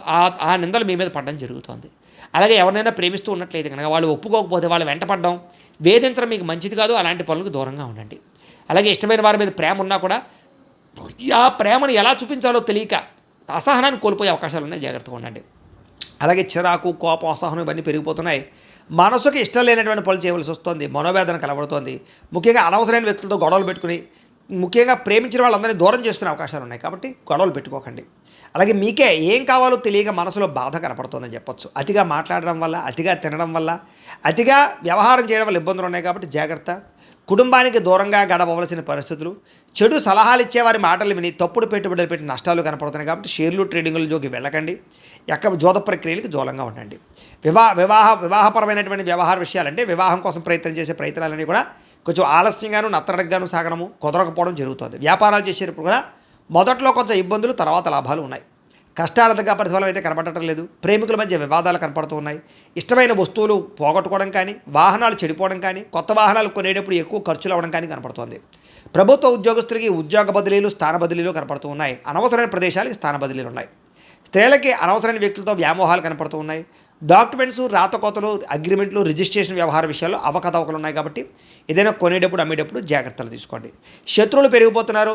ఆ నిందలు మీ మీద పడడం జరుగుతుంది. అలాగే ఎవరినైనా ప్రేమిస్తూ ఉన్నట్లయితే కనుక వాళ్ళు ఒప్పుకోకపోతే వాళ్ళు వెంటపడడం, వేధించడం మీకు మంచిది కాదు. అలాంటి పనులకు దూరంగా ఉండండి. అలాగే ఇష్టమైన వారి మీద ప్రేమ ఉన్నా కూడా ఆ ప్రేమను ఎలా చూపించాలో తెలియక అసహనాన్ని కోల్పోయే అవకాశాలు ఉన్నాయి. జాగ్రత్తగా ఉండండి. అలాగే చిరాకు, కోపం, అసహనం ఇవన్నీ పెరిగిపోతున్నాయి. మనసుకి ఇష్టం లేనటువంటి పనులు చేయవలసి వస్తుంది. మనోవేదన కలబడుతోంది. ముఖ్యంగా అనవసరమైన వ్యక్తులతో గొడవలు పెట్టుకుని, ముఖ్యంగా ప్రేమించిన వాళ్ళందరినీ దూరం చేసుకునే అవకాశాలు ఉన్నాయి. కాబట్టి గొడవలు పెట్టుకోకండి. అలాగే మీకే ఏం కావాలో తెలియక మనసులో బాధ కనపడుతుందని చెప్పొచ్చు. అతిగా మాట్లాడడం వల్ల, అతిగా తినడం వల్ల, అతిగా వ్యవహారం చేయడం వల్ల ఇబ్బందులు ఉన్నాయి. కాబట్టి జాగ్రత్త. కుటుంబానికి దూరంగా గడపవలసిన పరిస్థితులు, చెడు సలహాలు ఇచ్చేవారి మాటలు విని తప్పుడు పెట్టుబడులు పెట్టి నష్టాలు కనపడుతున్నాయి. కాబట్టి షేర్లు, ట్రేడింగ్ల జోకి వెళ్ళకండి. జోద ప్రక్రియలకు దూరంగా ఉండండి. వివాహపరమైనటువంటి వ్యవహార విషయాలు, అంటే వివాహం కోసం ప్రయత్నం చేసే ప్రయత్నాలన్నీ కూడా కొంచెం ఆలస్యంగాను, నత్తడగ్గాను సాగడము, కుదరకపోవడం జరుగుతుంది. వ్యాపారాలు చేసేటప్పుడు కూడా మొదట్లో కొంచెం ఇబ్బందులు, తర్వాత లాభాలు ఉన్నాయి. కష్టార్థంగా ప్రతిఫలం అయితే కనపడటం లేదు. ప్రేమికుల మధ్య వివాదాలు కనపడుతూ ఉన్నాయి. ఇష్టమైన వస్తువులు పోగొట్టుకోవడం కానీ, వాహనాలు చెడిపోవడం కానీ, కొత్త వాహనాలు కొనేటప్పుడు ఎక్కువ ఖర్చులు అవ్వడం కానీ కనపడుతుంది. ప్రభుత్వ ఉద్యోగస్తులకి ఉద్యోగ బదిలీలు, స్థాన బదిలీలు కనపడుతూ ఉన్నాయి. అనవసరమైన ప్రదేశాలకి స్థాన బదిలీలు ఉన్నాయి. స్త్రీలకి అనవసరమైన వ్యక్తులతో వ్యామోహాలు కనపడుతూ ఉన్నాయి. డాక్యుమెంట్స్, రాతకోతలు, అగ్రిమెంట్లు, రిజిస్ట్రేషన్ వ్యవహార విషయాల్లో అవకతవకలు ఉన్నాయి కాబట్టి ఏదైనా కొనేటప్పుడు అమ్మేటప్పుడు జాగ్రత్తలు తీసుకోండి. శత్రువులు పెరిగిపోతున్నారు,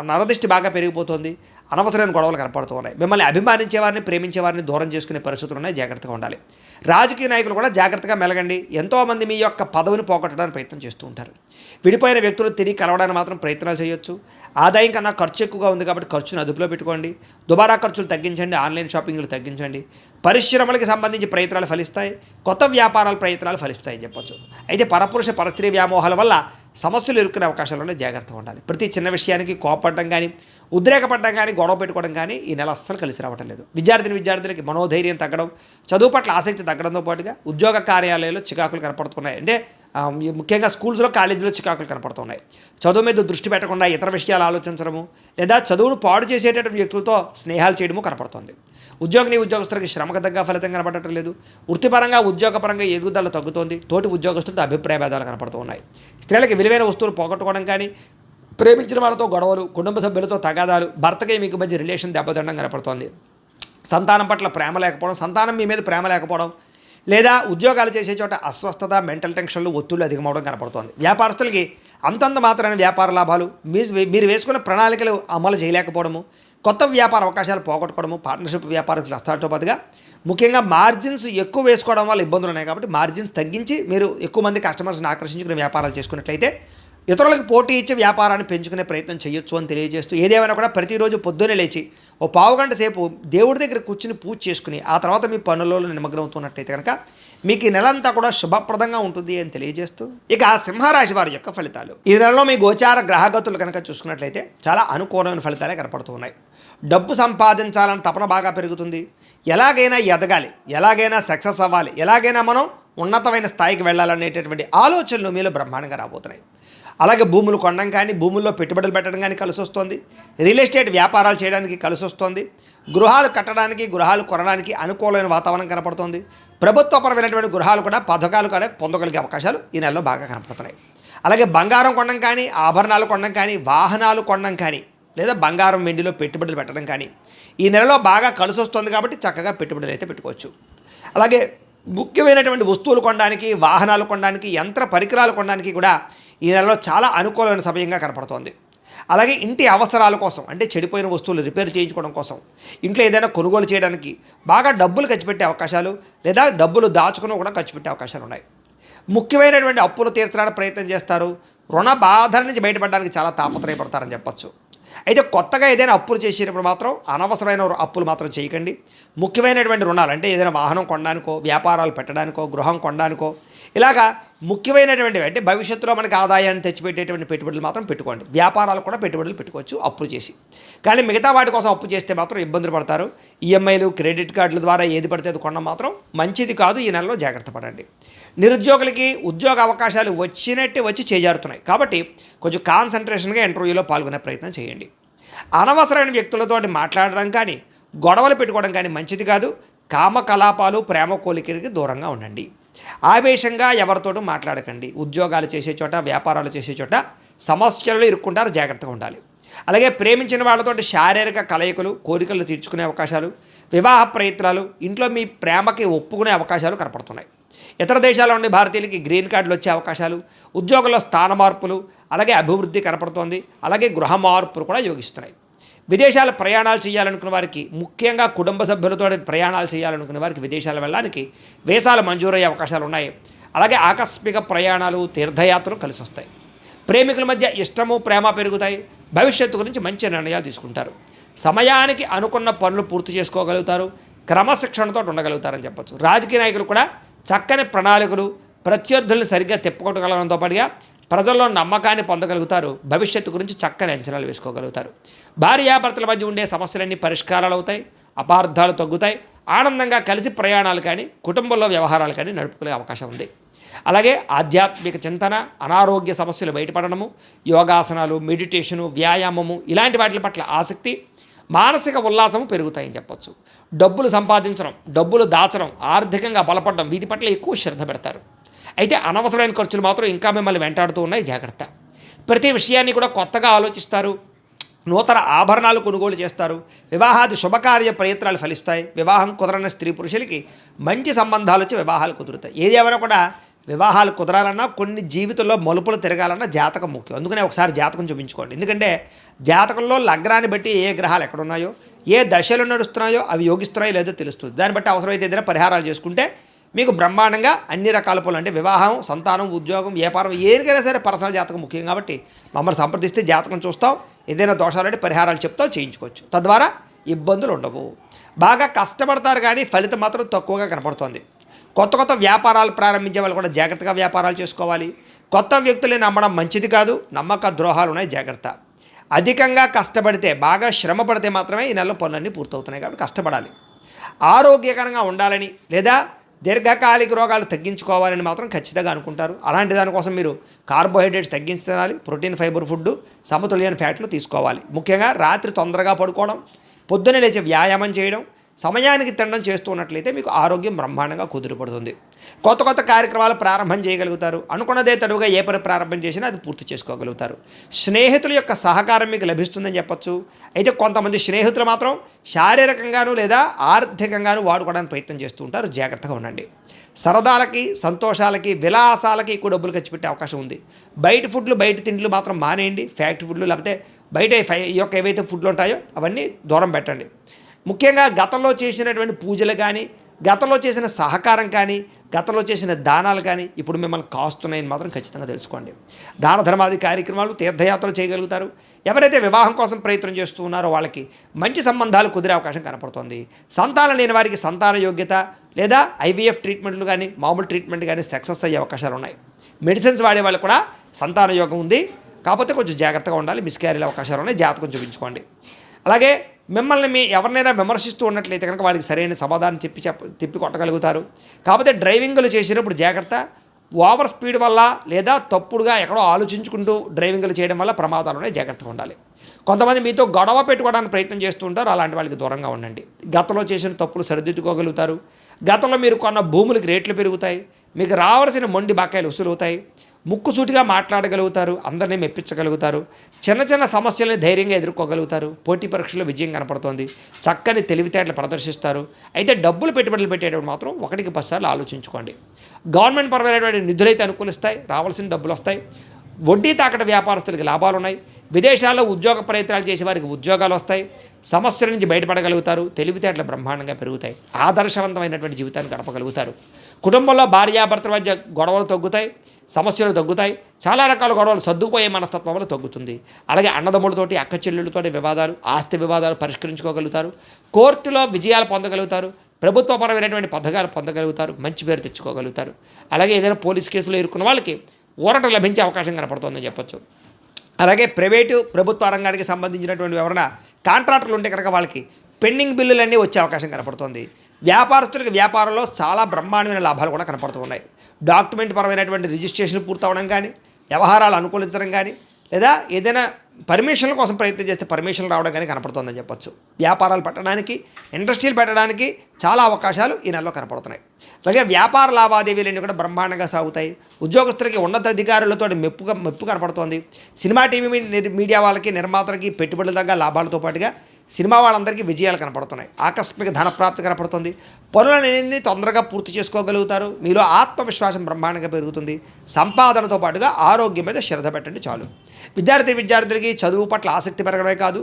నరదిష్టి బాగా పెరిగిపోతుంది, అనవసరమైన గొడవలు కనపడుతూ ఉన్నాయి. మిమ్మల్ని అభిమానించే వారిని, ప్రేమించే వారిని దూరం చేసుకునే పరిస్థితులు ఉన్నాయి, జాగ్రత్తగా ఉండాలి. రాజకీయ నాయకులు కూడా జాగ్రత్తగా మెలగండి. ఎంతోమంది మీ యొక్క పదవిని పోగొట్టడానికి ప్రయత్నం చేస్తూ ఉంటారు. విడిపోయిన వ్యక్తులు తిరిగి కలవడానికి మాత్రం ప్రయత్నాలు చేయొచ్చు. ఆదాయం కన్నా ఖర్చు ఎక్కువగా ఉంది కాబట్టి ఖర్చును అదుపులో పెట్టుకోండి. దుబారా ఖర్చులు తగ్గించండి, ఆన్లైన్ షాపింగ్లు తగ్గించండి. పరిశ్రమలకి సంబంధించి ప్రయత్నాలు ఫలిస్తాయి, కొత్త వ్యాపారాల ప్రయత్నాలు ఫలిస్తాయని చెప్పొచ్చు. అయితే పరపురుష పరస్త్రీ వ్యామోహాల వల్ల సమస్యలు ఎదుర్కొనే అవకాశాలు జాగ్రత్తగా ఉండాలి. ప్రతి చిన్న విషయానికి కోపపడడం కానీ, ఉద్రేకపడడం కానీ, గొడవ పెట్టుకోవడం కానీ ఈ నెల అస్సలు కలిసి రావటం లేదు. విద్యార్థులకి మనోధైర్యం తగ్గడం, చదువు పట్ల ఆసక్తి తగ్గడంతో పాటుగా ఉద్యోగ కార్యాలయాల్లో చికాకులు కనపడుతున్నాయి. అంటే ముఖ్యంగా స్కూల్స్లో, కాలేజీలో చికాకులు కనపడుతున్నాయి. చదువు మీద దృష్టి పెట్టకుండా ఇతర విషయాలు ఆలోచించడము, లేదా చదువును పాడు చేసేటటువంటి వ్యక్తులతో స్నేహాలు చేయడము కనపడుతుంది. ఉద్యోగస్తులకి శ్రమకు తగ్గ ఫలితం కనపడటం లేదు. వృత్తిపరంగా, ఉద్యోగపరంగా ఎదుగుదల తగ్గుతోంది. తోటి ఉద్యోగస్తులతో అభిప్రాయ భేదాలు కనపడుతూ ఉన్నాయి. స్త్రీలకు విలువైన వస్తువులు పోగొట్టుకోవడం కానీ, ప్రేమించిన వాళ్ళతో గొడవలు, కుటుంబ సభ్యులతో తగాదాలు, భర్తకి మీకు మధ్య రిలేషన్ దెబ్బతినడం కనపడుతోంది. సంతానం పట్ల ప్రేమ లేకపోవడం, సంతానం మీ మీద ప్రేమ లేకపోవడం, లేదా ఉద్యోగాలు చేసే చోట అస్వస్థత, మెంటల్ టెన్షన్లు, ఒత్తిళ్లు అధికమవడం కనపడుతోంది. వ్యాపారస్తులకి అంతంత మాత్రమైన వ్యాపార లాభాలు, మీరు వేసుకున్న ప్రణాళికలు అమలు చేయలేకపోవడము, కొత్త వ్యాపార అవకాశాలు పోగొట్టుకోవడము, పార్ట్నర్షిప్ వ్యాపారస్తులు నష్టాలతో పాటుగా ముఖ్యంగా మార్జిన్స్ ఎక్కువ వేసుకోవడం వల్ల ఇబ్బందులు ఉన్నాయి. కాబట్టి మార్జిన్స్ తగ్గించి మీరు ఎక్కువ మంది కస్టమర్స్ని ఆకర్షించుకునే వ్యాపారాలు చేసుకున్నట్లయితే ఇతరులకు పోటీ ఇచ్చే వ్యాపారాన్ని పెంచుకునే ప్రయత్నం చేయొచ్చు అని తెలియజేస్తూ, ఏదేమైనా కూడా ప్రతిరోజు పొద్దున్నే లేచి ఓ పావుగంట సేపు దేవుడి దగ్గర కూర్చుని పూజ చేసుకుని ఆ తర్వాత మీ పనులలో నిమగ్నమవుతున్నట్లయితే కనుక మీకు ఈ నెలంతా కూడా శుభప్రదంగా ఉంటుంది అని తెలియజేస్తూ, ఇక సింహరాశి వారి యొక్క ఫలితాలు. ఈ నెలలో మీ గోచార గ్రహగతులు కనుక చూసుకున్నట్లయితే చాలా అనుకూలమైన ఫలితాలే కనపడుతూ ఉన్నాయి. డబ్బు సంపాదించాలని తపన బాగా పెరుగుతుంది. ఎలాగైనా ఎదగాలి, ఎలాగైనా సక్సెస్ అవ్వాలి, ఎలాగైనా మనం ఉన్నతమైన స్థాయికి వెళ్ళాలనేటటువంటి ఆలోచనలు మీలో బ్రహ్మాండంగా రాబోతున్నాయి. అలాగే భూములు కొనడం కానీ, భూముల్లో పెట్టుబడులు పెట్టడం కానీ కలిసి వస్తుంది. రియల్ ఎస్టేట్ వ్యాపారాలు చేయడానికి కలిసి వస్తుంది. గృహాలు కట్టడానికి, గృహాలు కొనడానికి అనుకూలమైన వాతావరణం కనపడుతుంది. ప్రభుత్వపరమైనటువంటి గృహాలు కూడా, పథకాలు కూడా పొందగలిగే అవకాశాలు ఈ నెలలో బాగా కనపడుతున్నాయి. అలాగే బంగారం కొనడం కానీ, ఆభరణాలు కొనడం కానీ, వాహనాలు కొనడం కానీ, లేదా బంగారం వెండిలో పెట్టుబడులు పెట్టడం కానీ ఈ నెలలో బాగా కలిసి వస్తుంది. కాబట్టి చక్కగా పెట్టుబడులు అయితే పెట్టుకోవచ్చు. అలాగే ముఖ్యమైనటువంటి వస్తువులు కొనడానికి, వాహనాలు కొనడానికి, యంత్ర పరికరాలు కొనడానికి కూడా ఈ నెలలో చాలా అనుకూలమైన సమయంగా కనపడుతోంది. అలాగే ఇంటి అవసరాల కోసం, అంటే చెడిపోయిన వస్తువులు రిపేర్ చేయించుకోవడం కోసం, ఇంట్లో ఏదైనా కొనుగోలు చేయడానికి బాగా డబ్బులు ఖర్చు పెట్టే అవకాశాలు, లేదా డబ్బులు దాచుకుని కూడా ఖర్చు పెట్టే అవకాశాలు ఉన్నాయి. ముఖ్యమైనటువంటి అప్పులు తీర్చడానికి ప్రయత్నం చేస్తారు. రుణ బాధల నుంచి బయటపడడానికి చాలా తాపత్రయపడతారని చెప్పచ్చు. అయితే కొత్తగా ఏదైనా అప్పులు చేసేటప్పుడు మాత్రం అనవసరమైన అప్పులు మాత్రం చేయకండి. ముఖ్యమైనటువంటి రుణాలు, అంటే ఏదైనా వాహనం కొనడానికో, వ్యాపారాలు పెట్టడానికో, గృహం కొనడానికో, ఇలాగా ముఖ్యమైనటువంటివి, అంటే భవిష్యత్తులో మనకి ఆదాయాన్ని తెచ్చిపెట్టేటువంటి పెట్టుబడులు మాత్రం పెట్టుకోండి. వ్యాపారాలు కూడా పెట్టుబడులు పెట్టుకోవచ్చు అప్పులు చేసి. కానీ మిగతా వాటి కోసం అప్పు చేస్తే మాత్రం ఇబ్బందులు పడతారు. ఈఎంఐలు, క్రెడిట్ కార్డుల ద్వారా ఏది పడితే అది కొనడం మాత్రం మంచిది కాదు. ఈ నెలలో జాగ్రత్త పడండి. నిరుద్యోగులకి ఉద్యోగ అవకాశాలు వచ్చి చేజారుతున్నాయి. కాబట్టి కొంచెం కాన్సన్ట్రేషన్గా ఇంటర్వ్యూలో పాల్గొనే ప్రయత్నం చేయండి. అనవసరమైన వ్యక్తులతో మాట్లాడడం కానీ, గొడవలు పెట్టుకోవడం కానీ మంచిది కాదు. కామకలాపాలు, ప్రేమ కోలికలకి దూరంగా ఉండండి. ఆవేశంగా ఎవరితోటూ మాట్లాడకండి. ఉద్యోగాలు చేసే చోట, వ్యాపారాలు చేసే చోట సమస్యలు ఇరుక్కుంటారు, జాగ్రత్తగా ఉండాలి. అలాగే ప్రేమించిన వాళ్ళతోటి శారీరక కలయికలు, కోరికలు తీర్చుకునే అవకాశాలు, వివాహ ప్రయత్నాలు, ఇంట్లో మీ ప్రేమకి ఒప్పుకునే అవకాశాలు కనపడుతున్నాయి. ఇతర దేశాల్లో ఉండే భారతీయులకి గ్రీన్ కార్డులు వచ్చే అవకాశాలు, ఉద్యోగంలో స్థాన మార్పులు, అలాగే అభివృద్ధి కనపడుతోంది. అలాగే గృహ మార్పులు కూడా యోగిస్తున్నాయి. విదేశాల ప్రయాణాలు చేయాలనుకున్న వారికి, ముఖ్యంగా కుటుంబ సభ్యులతో ప్రయాణాలు చేయాలనుకున్న వారికి విదేశాలు వెళ్ళడానికి వీసాలు మంజూరయ్యే అవకాశాలు ఉన్నాయి. అలాగే ఆకస్మిక ప్రయాణాలు, తీర్థయాత్రలు కలిసి వస్తాయి. ప్రేమికుల మధ్య ఇష్టము, ప్రేమ పెరుగుతాయి. భవిష్యత్తు గురించి మంచి నిర్ణయాలు తీసుకుంటారు. సమయానికి అనుకున్న పనులు పూర్తి చేసుకోగలుగుతారు. క్రమశిక్షణతో ఉండగలుగుతారని చెప్పచ్చు. రాజకీయ నాయకులు కూడా చక్కని ప్రణాళికలు, ప్రత్యర్థులను సరిగ్గా తిప్పకొట్టగలడంతో పాటుగా ప్రజల్లో నమ్మకాన్ని పొందగలుగుతారు. భవిష్యత్తు గురించి చక్కని అంచనాలు వేసుకోగలుగుతారు. భార్యాభర్తల మధ్య ఉండే సమస్యలన్నీ పరిష్కారాలు అవుతాయి. అపార్థాలు తగ్గుతాయి. ఆనందంగా కలిసి ప్రయాణాలు కానీ, కుటుంబంలో వ్యవహారాలు కానీ నడుపుకునే అవకాశం ఉంది. అలాగే ఆధ్యాత్మిక చింతన, అనారోగ్య సమస్యలు బయటపడడము, యోగాసనాలు, మెడిటేషను, వ్యాయామము ఇలాంటి వాటి పట్ల ఆసక్తి, మానసిక ఉల్లాసము పెరుగుతాయని చెప్పచ్చు. డబ్బులు సంపాదించడం, డబ్బులు దాచడం, ఆర్థికంగా బలపడడం వీటి పట్ల ఎక్కువ శ్రద్ధ పెడతారు. అయితే అనవసరమైన ఖర్చులు మాత్రం ఇంకా మిమ్మల్ని వెంటాడుతూ ఉన్నాయి, జాగ్రత్త. ప్రతి విషయాన్ని కూడా కొత్తగా ఆలోచిస్తారు. నూతన ఆభరణాలు కొనుగోలు చేస్తారు. వివాహాది శుభకార్య ప్రయత్నాలు ఫలిస్తాయి. వివాహం కుదరని స్త్రీ పురుషులకి మంచి సంబంధాలు వచ్చి వివాహాలు కుదురుతాయి. ఏది ఏమైనా కూడా వివాహాలు కుదరాలన్నా కొన్ని జీవితంలో మలుపులు తిరగాలన్నా జాతకం ముఖ్యం. అందుకనే ఒకసారి జాతకం చూపించుకోండి. ఎందుకంటే జాతకంలో లగ్నాన్ని బట్టి ఏ గ్రహాలు ఎక్కడున్నాయో, ఏ దశలు నడుస్తున్నాయో అవి యోగిస్తున్నాయో లేదో తెలుస్తుంది. దాన్ని బట్టి అవసరమైతే ఏదైనా పరిహారాలు చేసుకుంటే మీకు బ్రహ్మాండంగా అన్ని రకాల పనులు అంటే వివాహం, సంతానం, ఉద్యోగం, వ్యాపారం ఏరికైనా సరే పర్సనల్ జాతకం ముఖ్యం కాబట్టి మమ్మల్ని సంప్రదిస్తే జాతకం చూస్తాం. ఏదైనా దోషాలంటే పరిహారాలు చెప్తాం, చేయించుకోవచ్చు. తద్వారా ఇబ్బందులు ఉండవు. బాగా కష్టపడతారు కానీ ఫలితం మాత్రం తక్కువగా కనపడుతుంది. కొత్త కొత్త వ్యాపారాలు ప్రారంభించే వాళ్ళు కూడా జాగ్రత్తగా వ్యాపారాలు చేసుకోవాలి. కొత్త వ్యక్తుల్ని నమ్మడం మంచిది కాదు. నమ్మక ద్రోహాలు ఉన్నాయి, జాగ్రత్త. అధికంగా కష్టపడితే, బాగా శ్రమ పడితే మాత్రమే ఈ నెలలో పనులన్నీ పూర్తవుతున్నాయి కాబట్టి కష్టపడాలి. ఆరోగ్యకరంగా ఉండాలని లేదా దీర్ఘకాలిక రోగాలు తగ్గించుకోవాలని మాత్రం ఖచ్చితంగా అనుకుంటారు. అలాంటి దానికోసం మీరు కార్బోహైడ్రేట్స్ తగ్గించి తినాలి. ప్రోటీన్, ఫైబర్ ఫుడ్, సమతుల్యమైన ఫ్యాట్లు తీసుకోవాలి. ముఖ్యంగా రాత్రి తొందరగా పడుకోవడం, పొద్దున్నే లేచి వ్యాయామం చేయడం, సమయానికి తినడం చేస్తూ ఉన్నట్లయితే మీకు ఆరోగ్యం బ్రహ్మాండంగా కుదురుపడుతుంది. కొత్త కొత్త కార్యక్రమాలు ప్రారంభం చేయగలుగుతారు. అనుకున్నదే తడువుగా ఏ పని ప్రారంభం చేసినా అది పూర్తి చేసుకోగలుగుతారు. స్నేహితుల యొక్క సహకారం మీకు లభిస్తుందని చెప్పచ్చు. అయితే కొంతమంది స్నేహితులు మాత్రం శారీరకంగాను లేదా ఆర్థికంగాను వాడుకోవడానికి ప్రయత్నం చేస్తూ ఉంటారు. జాగ్రత్తగా ఉండండి. సరదాలకి, సంతోషాలకి, విలాసాలకి ఎక్కువ డబ్బులు ఖర్చు పెట్టే అవకాశం ఉంది. బయట ఫుడ్లు, బయట తిండ్లు మాత్రం మానేయండి. ఫ్యాక్టరీ ఫుడ్లు లేకపోతే బయట ఈ యొక్క ఏవైతే ఫుడ్లు ఉంటాయో అవన్నీ దూరం పెట్టండి. ముఖ్యంగా గతంలో చేసినటువంటి పూజలు కానీ, గతంలో చేసిన సహకారం కానీ, గతంలో చేసిన దానాలు కానీ ఇప్పుడు మిమ్మల్ని కాస్తున్నాయని మాత్రం ఖచ్చితంగా తెలుసుకోండి. దాన ధర్మాది కార్యక్రమాలు, తీర్థయాత్రలు చేయగలుగుతారు. ఎవరైతే వివాహం కోసం ప్రయత్నం చేస్తూ ఉన్నారో వాళ్ళకి మంచి సంబంధాలు కుదిరే అవకాశం కనపడుతోంది. సంతానం లేని వారికి సంతాన యోగ్యత లేదా ఐవీఎఫ్ ట్రీట్మెంట్లు కానీ, మామూలు ట్రీట్మెంట్ కానీ సక్సెస్ అయ్యే అవకాశాలు ఉన్నాయి. మెడిసిన్స్ వాడే వాళ్ళు కూడా సంతాన యోగం ఉంది. కాకపోతే కొంచెం జాగ్రత్తగా ఉండాలి. మిస్క్యారీల అవకాశాలు ఉన్నాయి. జాతకం చూపించుకోండి. అలాగే మిమ్మల్ని ఎవరినైనా విమర్శిస్తూ ఉన్నట్లయితే కనుక వాడికి సరైన సమాధానం తిప్పి కొట్టగలుగుతారు. కాకపోతే డ్రైవింగ్లు చేసినప్పుడు జాగ్రత్త. ఓవర్ స్పీడ్ వల్ల లేదా తప్పుడుగా ఎక్కడో ఆలోచించుకుంటూ డ్రైవింగ్లు చేయడం వల్ల ప్రమాదాలు ఉన్నాయి. జాగ్రత్తగా ఉండాలి. కొంతమంది మీతో గొడవ పెట్టుకోవడానికి ప్రయత్నం చేస్తూ ఉంటారు. అలాంటి వాళ్ళకి దూరంగా ఉండండి. గతంలో చేసిన తప్పులు సరిదిద్దుకోగలుగుతారు. గతంలో మీరు కొన్న భూములకి రేట్లు పెరుగుతాయి. మీకు రావాల్సిన మొండి బకాయిలు వసూలవుతాయి. ముక్కుసూటిగా మాట్లాడగలుగుతారు. అందరినీ మెప్పించగలుగుతారు. చిన్న చిన్న సమస్యలని ధైర్యంగా ఎదుర్కోగలుగుతారు. పోటీ పరీక్షల్లో విజయం కనపడుతోంది. చక్కని తెలివితేటలు ప్రదర్శిస్తారు. అయితే డబ్బులు పెట్టుబడులు పెట్టేటప్పుడు మాత్రం 1-10 సార్లు ఆలోచించుకోండి. గవర్నమెంట్ పరమైనటువంటి నిధులైతే అనుకూలిస్తాయి. రావాల్సిన డబ్బులు వస్తాయి. వడ్డీ తాకట వ్యాపారస్తులకి లాభాలు ఉన్నాయి. విదేశాల్లో ఉద్యోగ ప్రయత్నాలు చేసే వారికి ఉద్యోగాలు వస్తాయి. సమస్యల నుంచి బయటపడగలుగుతారు. తెలివితేటలు బ్రహ్మాండంగా పెరుగుతాయి. ఆదర్శవంతమైనటువంటి జీవితాన్ని గడపగలుగుతారు. కుటుంబంలో భార్యాభర్తల మధ్య గొడవలు తగ్గుతాయి. సమస్యలు తగ్గుతాయి. చాలా రకాల గొడవలు సర్దుకుపోయే మనస్తత్వంలో తగ్గుతుంది. అలాగే అన్నదమ్ములతోటి, అక్క చెల్లెళ్ళతోటి వివాదాలు, ఆస్తి వివాదాలు పరిష్కరించుకోగలుగుతారు. కోర్టులో విజయాలు పొందగలుగుతారు. ప్రభుత్వపరమైనటువంటి పథకాలు పొందగలుగుతారు. మంచి పేరు తెచ్చుకోగలుగుతారు. అలాగే ఏదైనా పోలీస్ కేసులో ఇరుక్కున్న వాళ్ళకి ఊరట లభించే అవకాశం కనపడుతుందని చెప్పొచ్చు. అలాగే ప్రైవేటు, ప్రభుత్వ రంగానికి సంబంధించినటువంటి ఎవరైనా కాంట్రాక్టర్లు ఉంటే కనుక వాళ్ళకి పెండింగ్ బిల్లులన్నీ వచ్చే అవకాశం కనపడుతుంది. వ్యాపారస్తులకి వ్యాపారంలో చాలా బ్రహ్మాండమైన లాభాలు కూడా కనపడుతున్నాయి. డాక్యుమెంట్ పరమైనటువంటి రిజిస్ట్రేషన్ పూర్తవడం కానీ, వ్యవహారాలు అనుకూలించడం కానీ, లేదా ఏదైనా పర్మిషన్ల కోసం ప్రయత్నం చేస్తే పర్మిషన్లు రావడం కానీ కనపడుతుందని చెప్పొచ్చు. వ్యాపారాలు పెట్టడానికి, ఇండస్ట్రీలు పెట్టడానికి చాలా అవకాశాలు ఈ నెలలో కనపడుతున్నాయి. అలాగే వ్యాపార లావాదేవీలన్నీ కూడా బ్రహ్మాండంగా సాగుతాయి. ఉద్యోగస్తులకి ఉన్నతాధికారులతో మెప్పు కనపడుతోంది. సినిమా టీవీ మీడియా వాళ్ళకి, నిర్మాతలకి పెట్టుబడుల తగ్గ లాభాలతో పాటుగా సినిమా వాళ్ళందరికీ విజయాలు కనపడుతున్నాయి. ఆకస్మిక ధనప్రాప్తి కనపడుతుంది. పనులన్నీ తొందరగా పూర్తి చేసుకోగలుగుతారు. మీలో ఆత్మవిశ్వాసం బ్రహ్మాండంగా పెరుగుతుంది. సంపాదనతో పాటుగా ఆరోగ్యం మీద శ్రద్ధ పెట్టండి చాలు. విద్యార్థులకి చదువు పట్ల ఆసక్తి పెరగడమే కాదు,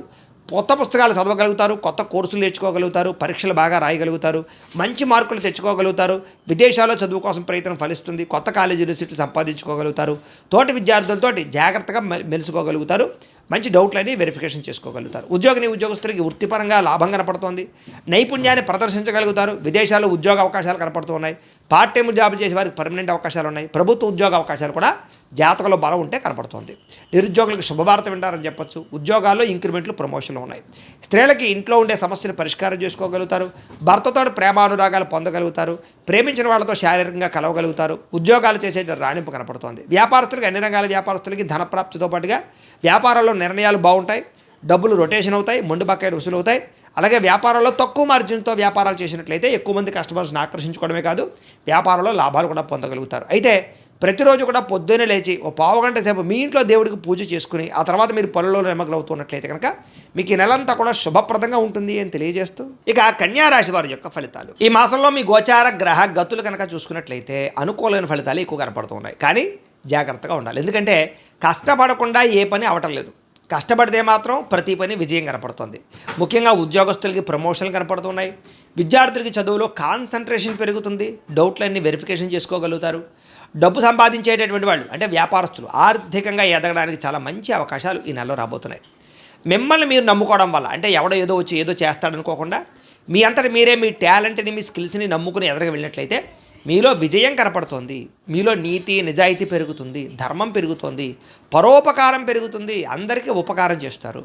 కొత్త పుస్తకాలు చదవగలుగుతారు. కొత్త కోర్సులు నేర్చుకోగలుగుతారు. పరీక్షలు బాగా రాయగలుగుతారు. మంచి మార్కులు తెచ్చుకోగలుగుతారు. విదేశాల్లో చదువు కోసం ప్రయత్నం ఫలిస్తుంది. కొత్త కాలేజీలు, సీట్లు సంపాదించుకోగలుగుతారు. తోటి విద్యార్థులతోటి జాగ్రత్తగా మెలుసుకోగలుగుతారు. మంచి డౌట్లన్నీ వెరిఫికేషన్ చేసుకోగలుగుతారు. ఉద్యోగస్తులకి వృత్తిపరంగా లాభం కనపడుతోంది. నైపుణ్యాన్ని ప్రదర్శించగలుగుతారు. విదేశాల్లో ఉద్యోగ అవకాశాలు కనపడుతూ ఉన్నాయి. పార్ట్ టైం జాబ్ చేసే వారికి పర్మనెంట్ అవకాశాలు ఉన్నాయి. ప్రభుత్వ ఉద్యోగ అవకాశాలు కూడా జాతకంలో బలం ఉంటే కనపడుతోంది. నిరుద్యోగులకు శుభవార్త వింటారని చెప్పొచ్చు. ఉద్యోగాల్లో ఇంక్రిమెంట్లు, ప్రమోషన్లు ఉన్నాయి. స్త్రీలకి ఇంట్లో ఉండే సమస్యలు పరిష్కారం చేసుకోగలుగుతారు. భర్తతో ప్రేమానురాగాలు పొందగలుగుతారు. ప్రేమించిన వాళ్ళతో శారీరకంగా కలవగలుగుతారు. ఉద్యోగాలు చేసే రాణింపు కనపడుతోంది. వ్యాపారస్తులకి, అన్ని రంగాల వ్యాపారస్తులకి ధనప్రాప్తితో పాటుగా వ్యాపారాల్లో నిర్ణయాలు బాగుంటాయి. డబ్బులు రొటేషన్ అవుతాయి. మొండి బకాయిలు వసూలు అవుతాయి. అలాగే వ్యాపారంలో తక్కువ మార్జిన్తో వ్యాపారాలు చేసినట్లయితే ఎక్కువ మంది కస్టమర్స్ని ఆకర్షించుకోవడమే కాదు, వ్యాపారంలో లాభాలు కూడా పొందగలుగుతారు. అయితే ప్రతిరోజు కూడా పొద్దున్నే లేచి ఓ పావుగంట సేపు మీ ఇంట్లో దేవుడికి పూజ చేసుకుని ఆ తర్వాత మీరు పనులలో నిమగ్నమవుతున్నట్లయితే కనుక మీకు ఈ నెలంతా కూడా శుభప్రదంగా ఉంటుంది అని తెలియజేస్తూ ఇక కన్యా రాశి వారి యొక్క ఫలితాలు. ఈ మాసంలో మీ గోచార గ్రహ గతులు కనుక చూసుకున్నట్లయితే అనుకూలమైన ఫలితాలు ఎక్కువ కనపడుతున్నాయి. కానీ జాగ్రత్తగా ఉండాలి. ఎందుకంటే కష్టపడకుండా ఏ పని అవటం లేదు. కష్టపడితే మాత్రం ప్రతి పని విజయం కనపడుతుంది. ముఖ్యంగా ఉద్యోగస్తులకి ప్రమోషన్లు కనపడుతున్నాయి. విద్యార్థులకి చదువులో కాన్సన్ట్రేషన్ పెరుగుతుంది. డౌట్లన్నీ వెరిఫికేషన్ చేసుకోగలుగుతారు. డబ్బు సంపాదించేటటువంటి వాళ్ళు అంటే వ్యాపారస్తులు ఆర్థికంగా ఎదగడానికి చాలా మంచి అవకాశాలు ఈ నెలలో రాబోతున్నాయి. మిమ్మల్ని మీరు నమ్ముకోవడం వల్ల అంటే ఎవడో ఏదో వచ్చి ఏదో చేస్తాడనుకోకుండా మీ అంతటి మీరే మీ టాలెంట్ని మీ స్కిల్స్ని నమ్ముకుని ఎదగ వెళ్ళినట్లయితే మీలో విజయం కనపడుతోంది. మీలో నీతి నిజాయితీ పెరుగుతుంది. ధర్మం పెరుగుతుంది. పరోపకారం పెరుగుతుంది. అందరికీ ఉపకారం చేస్తారు.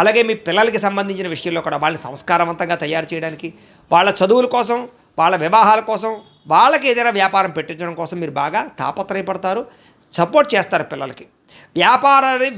అలాగే మీ పిల్లలకి సంబంధించిన విషయంలో కూడా వాళ్ళని సంస్కారవంతంగా తయారు చేయడానికి వాళ్ళ చదువుల కోసం వాళ్ళ వివాహాల కోసం వాళ్ళకి ఏదైనా వ్యాపారం పెట్టించడం కోసం మీరు బాగా తాపత్రయపడతారు. సపోర్ట్ చేస్తారు పిల్లలకి.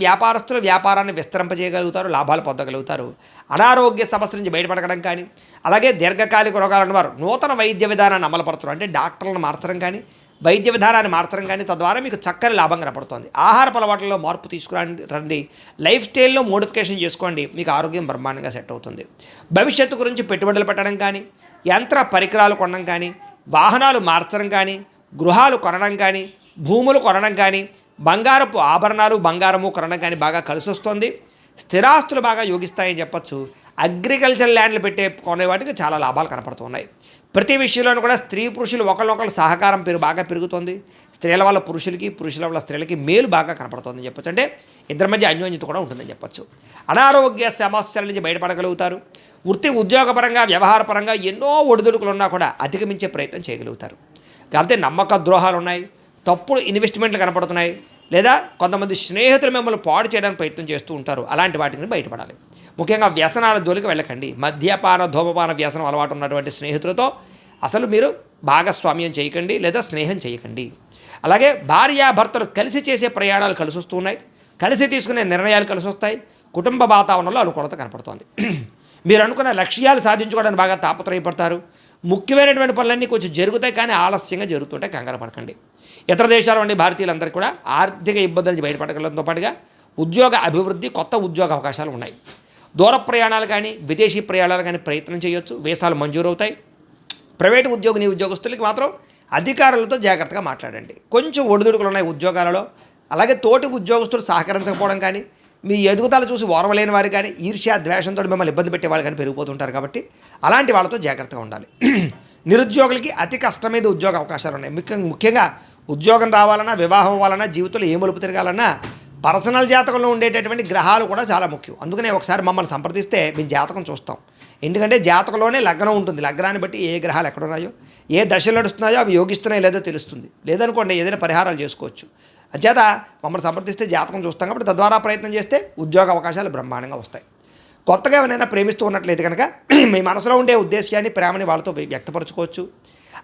వ్యాపారస్తులు వ్యాపారాన్ని విస్తరింపజేయగలుగుతారు. లాభాలు పొందగలుగుతారు. అనారోగ్య సమస్యల నుంచి బయటపడడం కానీ అలాగే దీర్ఘకాలిక రోగాలను వారు నూతన వైద్య విధానాన్ని అమలుపరచడం అంటే డాక్టర్లను మార్చడం కానీ వైద్య విధానాన్ని మార్చడం కానీ తద్వారా మీకు చక్కని లాభం కనపడుతుంది. ఆహారపు అలవాట్లలో మార్పు తీసుకురండి. లైఫ్ స్టైల్లో మోడిఫికేషన్ చేసుకోండి. మీకు ఆరోగ్యం బ్రహ్మాండంగా సెట్ అవుతుంది. భవిష్యత్తు గురించి పెట్టుబడులు పెట్టడం కానీ యంత్ర పరికరాలు కొనడం కానీ వాహనాలు మార్చడం కానీ గృహాలు కొనడం కానీ భూములు కొనడం కానీ బంగారపు ఆభరణాలు బంగారము కొనడం కానీ బాగా కలిసి వస్తుంది. స్థిరాస్తులు బాగా యోగిస్తాయని చెప్పచ్చు. అగ్రికల్చర్ ల్యాండ్లు కొనే వాటికి చాలా లాభాలు కనపడుతున్నాయి. ప్రతి విషయంలోనూ కూడా స్త్రీ పురుషులు ఒకళ్ళొకళ్ళు సహకారం బాగా పెరుగుతుంది. స్త్రీల వల్ల పురుషులకి పురుషుల వల్ల స్త్రీలకి మేలు బాగా కనపడుతుందని చెప్పచ్చు. అంటే ఇద్దరి మధ్య అన్యోన్యత కూడా ఉంటుందని చెప్పచ్చు. అనారోగ్య సమస్యల నుంచి బయటపడగలుగుతారు. వృత్తి ఉద్యోగపరంగా వ్యవహారపరంగా ఎన్నో ఒడిదుడుకులు ఉన్నా కూడా అధిగమించే ప్రయత్నం చేయగలుగుతారు. కాకపోతే నమ్మక ద్రోహాలు ఉన్నాయి. తప్పుడు ఇన్వెస్ట్మెంట్లు కనపడుతున్నాయి. లేదా కొంతమంది స్నేహితులు మిమ్మల్ని పాడు చేయడానికి ప్రయత్నం చేస్తూ ఉంటారు. అలాంటి వాటిని బయటపడాలి. ముఖ్యంగా వ్యసనాల జోలికి వెళ్ళకండి. మద్యపాన ధూమపాన వ్యసనం అలవాటు ఉన్నటువంటి స్నేహితులతో అసలు మీరు భాగస్వామ్యం చేయకండి లేదా స్నేహం చేయకండి. అలాగే భార్యాభర్తలు కలిసి చేసే ప్రయాణాలు కలిసి వస్తున్నాయి. కలిసి తీసుకునే నిర్ణయాలు కలిసి వస్తాయి. కుటుంబ వాతావరణంలో అనుకూలత కనపడుతోంది. మీరు అనుకున్న లక్ష్యాలు సాధించుకోవడానికి బాగా తాపత్రయపడతారు. ముఖ్యమైనటువంటి పనులన్నీ కొంచెం జరుగుతాయి కానీ ఆలస్యంగా జరుగుతుంటే కంగారు పడకండి. ఇతర దేశాల నుండి భారతీయులందరికీ కూడా ఆర్థిక ఇబ్బందుల నుంచి బయటపడగలడంతో పాటుగా ఉద్యోగ అభివృద్ధి కొత్త ఉద్యోగ అవకాశాలు ఉన్నాయి. దూర ప్రయాణాలు కానీ విదేశీ ప్రయాణాలు కానీ ప్రయత్నం చేయొచ్చు. వీసాలు మంజూరవుతాయి. ప్రైవేటు ఉద్యోగస్తులకి మాత్రం అధికారులతో జాగ్రత్తగా మాట్లాడండి. కొంచెం ఒడిదుడుకులు ఉన్నాయి ఉద్యోగాలలో. అలాగే తోటి ఉద్యోగస్తులు సహకరించకపోవడం కానీ మీ ఎదుగుదల చూసి ఓర్వలేని వారు కానీ ఈర్ష్య ద్వేషంతో మిమ్మల్ని ఇబ్బంది పెట్టే వాళ్ళు కానీ పెరిగిపోతుంటారు. కాబట్టి అలాంటి వాళ్ళతో జాగ్రత్తగా ఉండాలి. నిరుద్యోగులకి అతి కష్టమైన ఉద్యోగ అవకాశాలు ఉన్నాయి. ముఖ్యంగా ఉద్యోగం రావాలన్నా వివాహం అవ్వాలన్నా జీవితంలో ఏ మలుపు తిరగాలన్నా పర్సనల్ జాతకంలో ఉండేటటువంటి గ్రహాలు కూడా చాలా ముఖ్యం. అందుకనే ఒకసారి మమ్మల్ని సంప్రదిస్తే మేము జాతకం చూస్తాం. ఎందుకంటే జాతకంలోనే లగ్నం ఉంటుంది. లగ్నాన్ని బట్టి ఏ గ్రహాలు ఎక్కడున్నాయో ఏ దశలు నడుస్తున్నాయో అవి యోగిస్తున్నాయో లేదో తెలుస్తుంది. లేదనుకోండి ఏదైనా పరిహారాలు చేసుకోవచ్చు. అంచేత మమ్మల్ని సంప్రదిస్తే జాతకం చూస్తాం కాబట్టి తద్వారా ప్రయత్నం చేస్తే ఉద్యోగ అవకాశాలు బ్రహ్మాండంగా వస్తాయి. కొత్తగా ఎవరైనా ప్రేమిస్తూ ఉన్నట్లయితే కనుక మీ మనసులో ఉండే ఉద్దేశాన్ని ప్రేమని వాళ్ళతో వ్యక్తపరచుకోవచ్చు.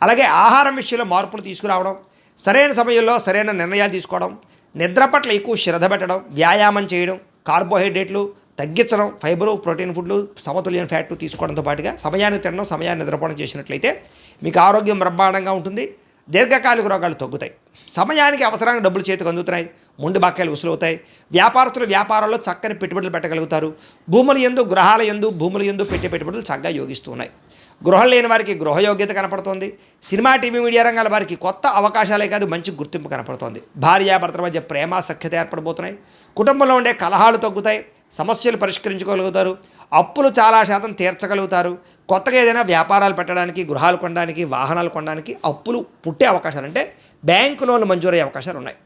అలాగే ఆహారం విషయంలో మార్పులు తీసుకురావడం, సరైన సమయంలో సరైన నిర్ణయాలు తీసుకోవడం, నిద్ర పట్ల ఎక్కువ శ్రద్ధ పెట్టడం, వ్యాయామం చేయడం, కార్బోహైడ్రేట్లు తగ్గించడం, ఫైబరు ప్రోటీన్ ఫుడ్లు సమతుల్యం ఫ్యాట్లు తీసుకోవడంతో పాటుగా సమయానికి తినడం సమయాన్ని నిద్రపోవడం చేసినట్లయితే మీకు ఆరోగ్యం బ్రహ్మాండంగా ఉంటుంది. దీర్ఘకాలిక రోగాలు తగ్గుతాయి. సమయానికి అవసరానికి డబ్బులు చేతికి అందుతున్నాయి. మొండి బాక్యాలు వసూలవుతాయి. వ్యాపారస్తులు వ్యాపారాల్లో చక్కని పెట్టుబడులు పెట్టగలుగుతారు. భూముల యందు గృహాల యందు భూముల యందు పెట్టే పెట్టుబడులు చక్కగా యోగిస్తున్నాయి. గృహం లేని వారికి గృహయోగ్యత కనపడుతోంది. సినిమా టీవీ మీడియా రంగాల వారికి కొత్త అవకాశాలే కాదు మంచి గుర్తింపు కనపడుతోంది. భార్యాభర్తల మధ్య ప్రేమ సఖ్యత ఏర్పడబోతున్నాయి. కుటుంబంలో ఉండే కలహాలు తగ్గుతాయి. సమస్యలు పరిష్కరించుకోగలుగుతారు. అప్పులు చాలా శాతం తీర్చగలుగుతారు. కొత్తగా ఏదైనా వ్యాపారాలు పెట్టడానికి గృహాలు కొనడానికి వాహనాలు కొనడానికి అప్పులు పుట్టే అవకాశాలు అంటే బ్యాంకు లోన్లు మంజూరయ్యే అవకాశాలు ఉన్నాయి.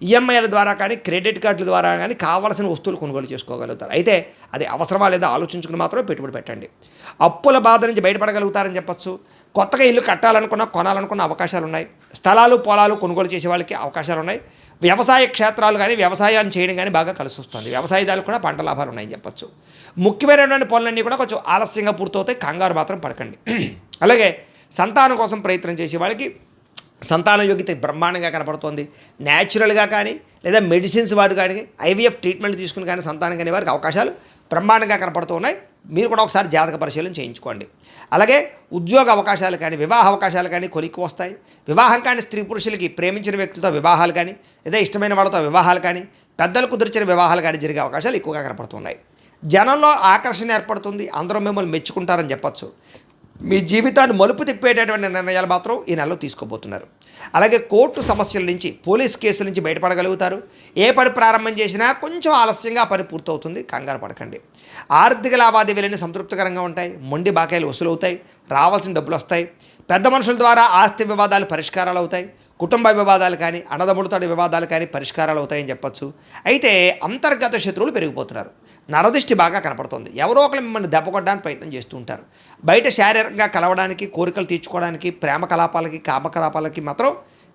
ఈఎంఐల ద్వారా కానీ క్రెడిట్ కార్డుల ద్వారా కానీ కావాల్సిన వస్తువులు కొనుగోలు చేసుకోగలుగుతారు. అయితే అది అవసరమా లేదా ఆలోచించుకుని మాత్రమే పెట్టుబడి పెట్టండి. అప్పుల బాధ నుంచి బయటపడగలుగుతారని చెప్పచ్చు. కొత్తగా ఇల్లు కట్టాలనుకున్న కొనాలనుకున్న అవకాశాలు ఉన్నాయి. స్థలాలు పొలాలు కొనుగోలు చేసే వాళ్ళకి అవకాశాలు ఉన్నాయి. వ్యవసాయ క్షేత్రాలు కానీ వ్యవసాయాన్ని చేయడం కానీ బాగా కలిసి వస్తుంది. వ్యవసాయదారులకు కూడా పంట లాభాలు ఉన్నాయని చెప్పచ్చు. ముఖ్యమైనటువంటి పనులన్నీ కూడా కొంచెం ఆలస్యంగా పూర్తవుతాయి. కంగారు మాత్రం పడకండి. అలాగే సంతానం కోసం ప్రయత్నం చేసే వాళ్ళకి సంతాన యోగ్యత బ్రహ్మాండంగా కనపడుతోంది. న్యాచురల్గా కానీ లేదా మెడిసిన్స్ వారు కానీ ఐవీఎఫ్ ట్రీట్మెంట్ తీసుకుని కానీ సంతానం కానీ వారికి అవకాశాలు బ్రహ్మాండంగా కనపడుతూ ఉన్నాయి. మీరు కూడా ఒకసారి జాతక పరిశీలన చేయించుకోండి. అలాగే ఉద్యోగ అవకాశాలు కానీ వివాహ అవకాశాలు కానీ కొలిక్కి వస్తాయి. వివాహం కానీ స్త్రీ పురుషులకి ప్రేమించిన వ్యక్తులతో వివాహాలు కానీ లేదా ఇష్టమైన వాళ్ళతో వివాహాలు కానీ పెద్దలు కుదిర్చిన వివాహాలు కానీ జరిగే అవకాశాలు ఎక్కువగా కనపడుతున్నాయి. జనంలో ఆకర్షణ ఏర్పడుతుంది. అందరూ మిమ్మల్ని మెచ్చుకుంటారని చెప్పచ్చు. మీ జీవితాన్ని మలుపు తిప్పేటటువంటి నిర్ణయాలు మాత్రం ఈ నెలలో తీసుకోబోతున్నారు. అలాగే కోర్టు సమస్యల నుంచి పోలీస్ కేసుల నుంచి బయటపడగలుగుతారు. ఏ పని ప్రారంభం చేసినా కొంచెం ఆలస్యంగా పని పూర్తవుతుంది, కంగారు పడకండి. ఆర్థిక లావాదేవీలన్నీ సంతృప్తికరంగా ఉంటాయి. మొండి బాకాయలు వసూలవుతాయి. రావాల్సిన డబ్బులు వస్తాయి. పెద్ద మనుషుల ద్వారా ఆస్తి వివాదాలు పరిష్కారాలు అవుతాయి. కుటుంబ వివాదాలు కానీ అన్నదమ్ములతోటి వివాదాలు కానీ పరిష్కారాలు అవుతాయని చెప్పచ్చు. అయితే అంతర్గత శత్రువులు పెరిగిపోతున్నారు. నరదృష్టి బాగా కనపడుతుంది. ఎవరో ఒకరు మిమ్మల్ని దెబ్బ కొట్టడానికి ప్రయత్నం చేస్తూ ఉంటారు. బయట శారీరకంగా కలవడానికి, కోరికలు తీర్చుకోవడానికి, ప్రేమ కలాపాలకి, కామకలాపాలకి మాత్రం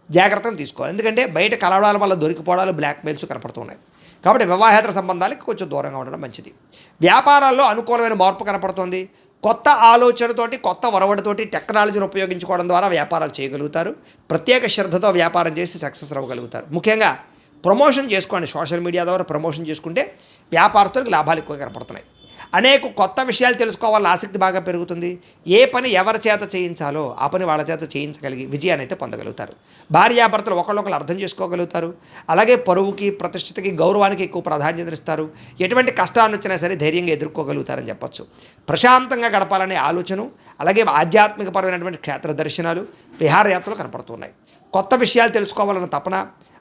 జాగ్రత్తలు తీసుకోవాలి. ఎందుకంటే బయట కలవడాల వల్ల దొరికిపోవడాలు, బ్లాక్మెయిల్స్ కనపడుతున్నాయి. కాబట్టి వివాహేతర సంబంధాలకి కొంచెం దూరంగా ఉండడం మంచిది. వ్యాపారాల్లో అనుకూలమైన మార్పు కనపడుతుంది. కొత్త ఆలోచనతోటి, కొత్త ఒరవడితోటి టెక్నాలజీని ఉపయోగించుకోవడం ద్వారా వ్యాపారాలు చేయగలుగుతారు. ప్రత్యేక శ్రద్ధతో వ్యాపారం చేసి సక్సెస్ అవ్వగలుగుతారు. ముఖ్యంగా ప్రమోషన్ చేసుకోండి. సోషల్ మీడియా ద్వారా ప్రమోషన్ చేసుకుంటే వ్యాపారస్తులకు లాభాలు ఎక్కువ కనపడుతున్నాయి. అనేక కొత్త విషయాలు తెలుసుకోవాలని ఆసక్తి బాగా పెరుగుతుంది. ఏ పని ఎవరి చేత చేయించాలో ఆ పని వాళ్ళ చేత చేయించగలిగి విజయాన్ని అయితే పొందగలుగుతారు. భార్యాభర్తలు ఒకళ్ళొకళ్ళు అర్థం చేసుకోగలుగుతారు. అలాగే పరువుకి, ప్రతిష్టతకి, గౌరవానికి ఎక్కువ ప్రాధాన్యతనిస్తారు. ఎటువంటి కష్టాన్ని వచ్చినా సరే ధైర్యంగా ఎదుర్కోగలుగుతారని చెప్పచ్చు. ప్రశాంతంగా గడపాలనే ఆలోచన, అలాగే ఆధ్యాత్మికపరమైనటువంటి క్షేత్ర దర్శనాలు, విహారయాత్రలు కనపడుతున్నాయి. కొత్త విషయాలు తెలుసుకోవాలన్న తపన,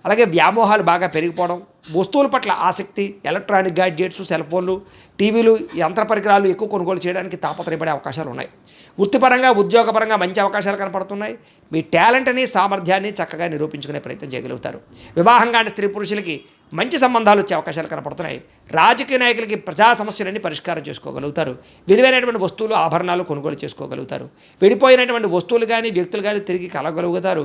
అలాగే వ్యామోహాలు బాగా పెరిగిపోవడం, వస్తువుల పట్ల ఆసక్తి, ఎలక్ట్రానిక్ గ్యాడ్జెట్స్, సెల్ ఫోన్లు, టీవీలు, యంత్ర పరికరాలు ఎక్కువ కొనుగోలు చేయడానికి తాపత్రయపడే అవకాశాలు ఉన్నాయి. వృత్తిపరంగా, ఉద్యోగపరంగా మంచి అవకాశాలు కనపడుతున్నాయి. మీ టాలెంట్ని, సామర్థ్యాన్ని చక్కగా నిరూపించుకునే ప్రయత్నం చేయగలుగుతారు. వివాహం కాని స్త్రీ పురుషులకి మంచి సంబంధాలు వచ్చే అవకాశాలు కనపడుతున్నాయి. రాజకీయ నాయకులకి ప్రజా సమస్యలన్నీ పరిష్కారం చేసుకోగలుగుతారు. విలువైనటువంటి వస్తువులు, ఆభరణాలు కొనుగోలు చేసుకోగలుగుతారు. విడిపోయినటువంటి వస్తువులు కానీ వ్యక్తులు కానీ తిరిగి కలవగలుగుతారు.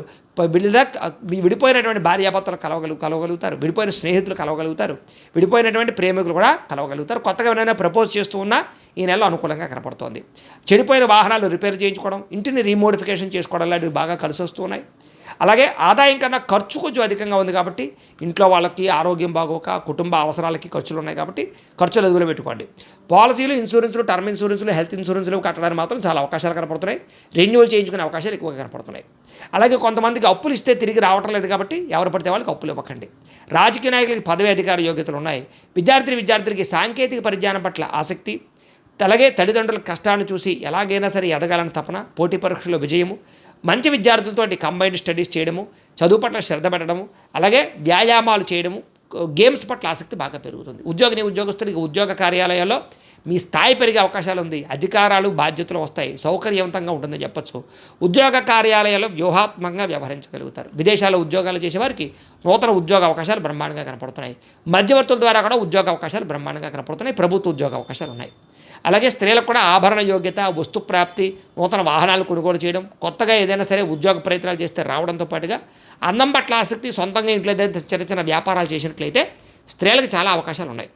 విడిపోయినటువంటి భార్యాభర్తలు కలవగలుగుతారు. విడిపోయిన స్నేహితులు కలవగలుగుతారు. విడిపోయినటువంటి ప్రేమికులు కూడా కలవగలుగుతారు. కొత్తగా ఎవరైనా ప్రపోజ్ చేస్తూ ఉన్నా ఈ నెలలో అనుకూలంగా కనపడుతోంది. చెడిపోయిన వాహనాలు రిపేర్ చేయించుకోవడం, ఇంటిని రీమోడిఫికేషన్ చేసుకోవడం లాంటివి బాగా కలిసి వస్తూ ఉన్నాయి. అలాగే ఆదాయం కన్నా ఖర్చు కొంచెం అధికంగా ఉంది కాబట్టి ఇంట్లో వాళ్ళకి ఆరోగ్యం బాగోక, కుటుంబ అవసరాలకి ఖర్చులు ఉన్నాయి కాబట్టి ఖర్చులు అదుపులో పెట్టుకోండి. పాలసీలు, ఇన్సూరెన్సులు, టర్మ్ ఇన్సూరెన్సులు, హెల్త్ ఇన్సూరెన్సులు కట్టడానికి మాత్రం చాలా అవకాశాలు కనపడుతున్నాయి. రెన్యువల్ చేయించుకునే అవకాశాలు ఎక్కువగా కనపడుతున్నాయి. అలాగే కొంతమందికి అప్పులు ఇస్తే తిరిగి రావటం లేదు కాబట్టి ఎవరు పడితే వాళ్ళకి అప్పులు ఇవ్వకండి. రాజకీయ నాయకులకి పదవి అధికార యోగ్యతలు ఉన్నాయి. విద్యార్థులకి సాంకేతిక పరిజ్ఞానం పట్ల ఆసక్తి, అలాగే తల్లిదండ్రుల కష్టాన్ని చూసి ఎలాగైనా సరే ఎదగాలని తపన, పోటీ పరీక్షల్లో విజయము, మంచి విద్యార్థులతోటి కంబైన్డ్ స్టడీస్ చేయడము, చదువు పట్ల శ్రద్ధ పెట్టడము, అలాగే వ్యాయామాలు చేయడము, గేమ్స్ పట్ల ఆసక్తి బాగా పెరుగుతుంది. ఉద్యోగస్తులకి ఉద్యోగ కార్యాలయాల్లో మీ స్థాయి పెరిగే అవకాశాలు ఉంది. అధికారాలు, బాధ్యతలు వస్తాయి. సౌకర్యవంతంగా ఉంటుందని చెప్పచ్చు. ఉద్యోగ కార్యాలయాల్లో వ్యూహాత్మకంగా వ్యవహరించగలుగుతారు. విదేశాల్లో ఉద్యోగాలు చేసేవారికి నూతన ఉద్యోగ అవకాశాలు బ్రహ్మాండంగా కనపడుతున్నాయి. మధ్యవర్తుల ద్వారా కూడా ఉద్యోగ అవకాశాలు బ్రహ్మాండంగా కనపడుతున్నాయి. ప్రభుత్వ ఉద్యోగ అవకాశాలు ఉన్నాయి. అలాగే స్త్రీలకు కూడా ఆభరణ యోగ్యత, వస్తు ప్రాప్తి, నూతన వాహనాలు కొనుగోలు చేయడం, కొత్తగా ఏదైనా సరే ఉద్యోగ ప్రయత్నాలు చేస్తే రావడంతో పాటుగా అందం పట్ల ఆసక్తి, సొంతంగా ఇంట్లో ఏదైతే చిన్న చిన్న వ్యాపారాలు చేసినట్లయితే స్త్రీలకు చాలా అవకాశాలు ఉన్నాయి.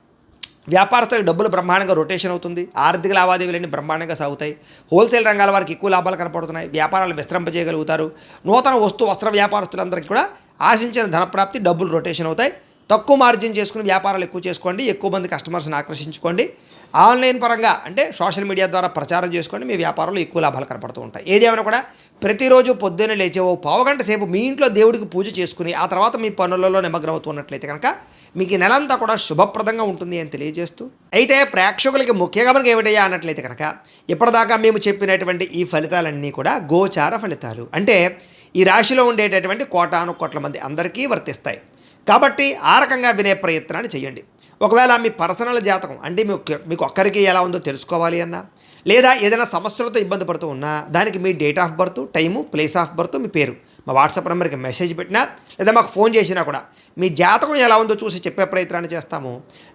వ్యాపారస్తులకు డబ్బులు బ్రహ్మాండంగా రొటేషన్ అవుతుంది. ఆర్థిక లావాదేవీలన్నీ బ్రహ్మాండంగా సాగుతాయి. హోల్సేల్ రంగాల వారికి ఎక్కువ లాభాలు కనపడుతున్నాయి. వ్యాపారాలు విస్తరింపజేయగలుగుతారు. నూతన వస్త్ర వ్యాపారస్తులందరికీ కూడా ఆశించిన ధనప్రాప్తి, డబ్బులు రొటేషన్ అవుతాయి. తక్కువ మార్జిన్ చేసుకుని వ్యాపారాలు ఎక్కువ చేసుకోండి. ఎక్కువ మంది కస్టమర్స్ని ఆకర్షించుకోండి. ఆన్లైన్ పరంగా అంటే సోషల్ మీడియా ద్వారా ప్రచారం చేసుకోండి. మీ వ్యాపారంలో ఎక్కువ లాభాలు కనపడుతూ ఉంటాయి. ఏదేమైనా కూడా ప్రతిరోజు పొద్దున్నే లేచే ఓ పావుగంట సేపు మీ ఇంట్లో దేవుడికి పూజ చేసుకుని ఆ తర్వాత మీ పనులలో నిమగ్నం అవుతున్నట్లయితే కనుక మీకు ఈ నెలంతా కూడా శుభప్రదంగా ఉంటుంది అని తెలియజేస్తూ, అయితే ప్రేక్షకులకి ముఖ్యంగా మనకి ఏమిటయ్యా అన్నట్లయితే కనుక ఇప్పటిదాకా మేము చెప్పినటువంటి ఈ ఫలితాలన్నీ కూడా గోచార ఫలితాలు. అంటే ఈ రాశిలో ఉండేటటువంటి కోటాను కోట్ల మంది అందరికీ వర్తిస్తాయి. కాబట్టి ఆ రకంగా వినే ప్రయత్నాన్ని చేయండి. ఒకవేళ మీ పర్సనల్ జాతకం అంటే మీకు ఒక్కరికి ఎలా ఉందో తెలుసుకోవాలి అన్నా, లేదా ఏదైనా సమస్యలతో ఇబ్బంది పడుతూ ఉన్నా దానికి మీ date of birth, time, place of birth, మీ పేరు మా వాట్సాప్ నెంబర్కి మెసేజ్ పెట్టినా లేదా మాకు ఫోన్ చేసినా కూడా మీ జాతకం ఎలా ఉందో చూసి చెప్పే ప్రయత్నాన్ని చేస్తాము.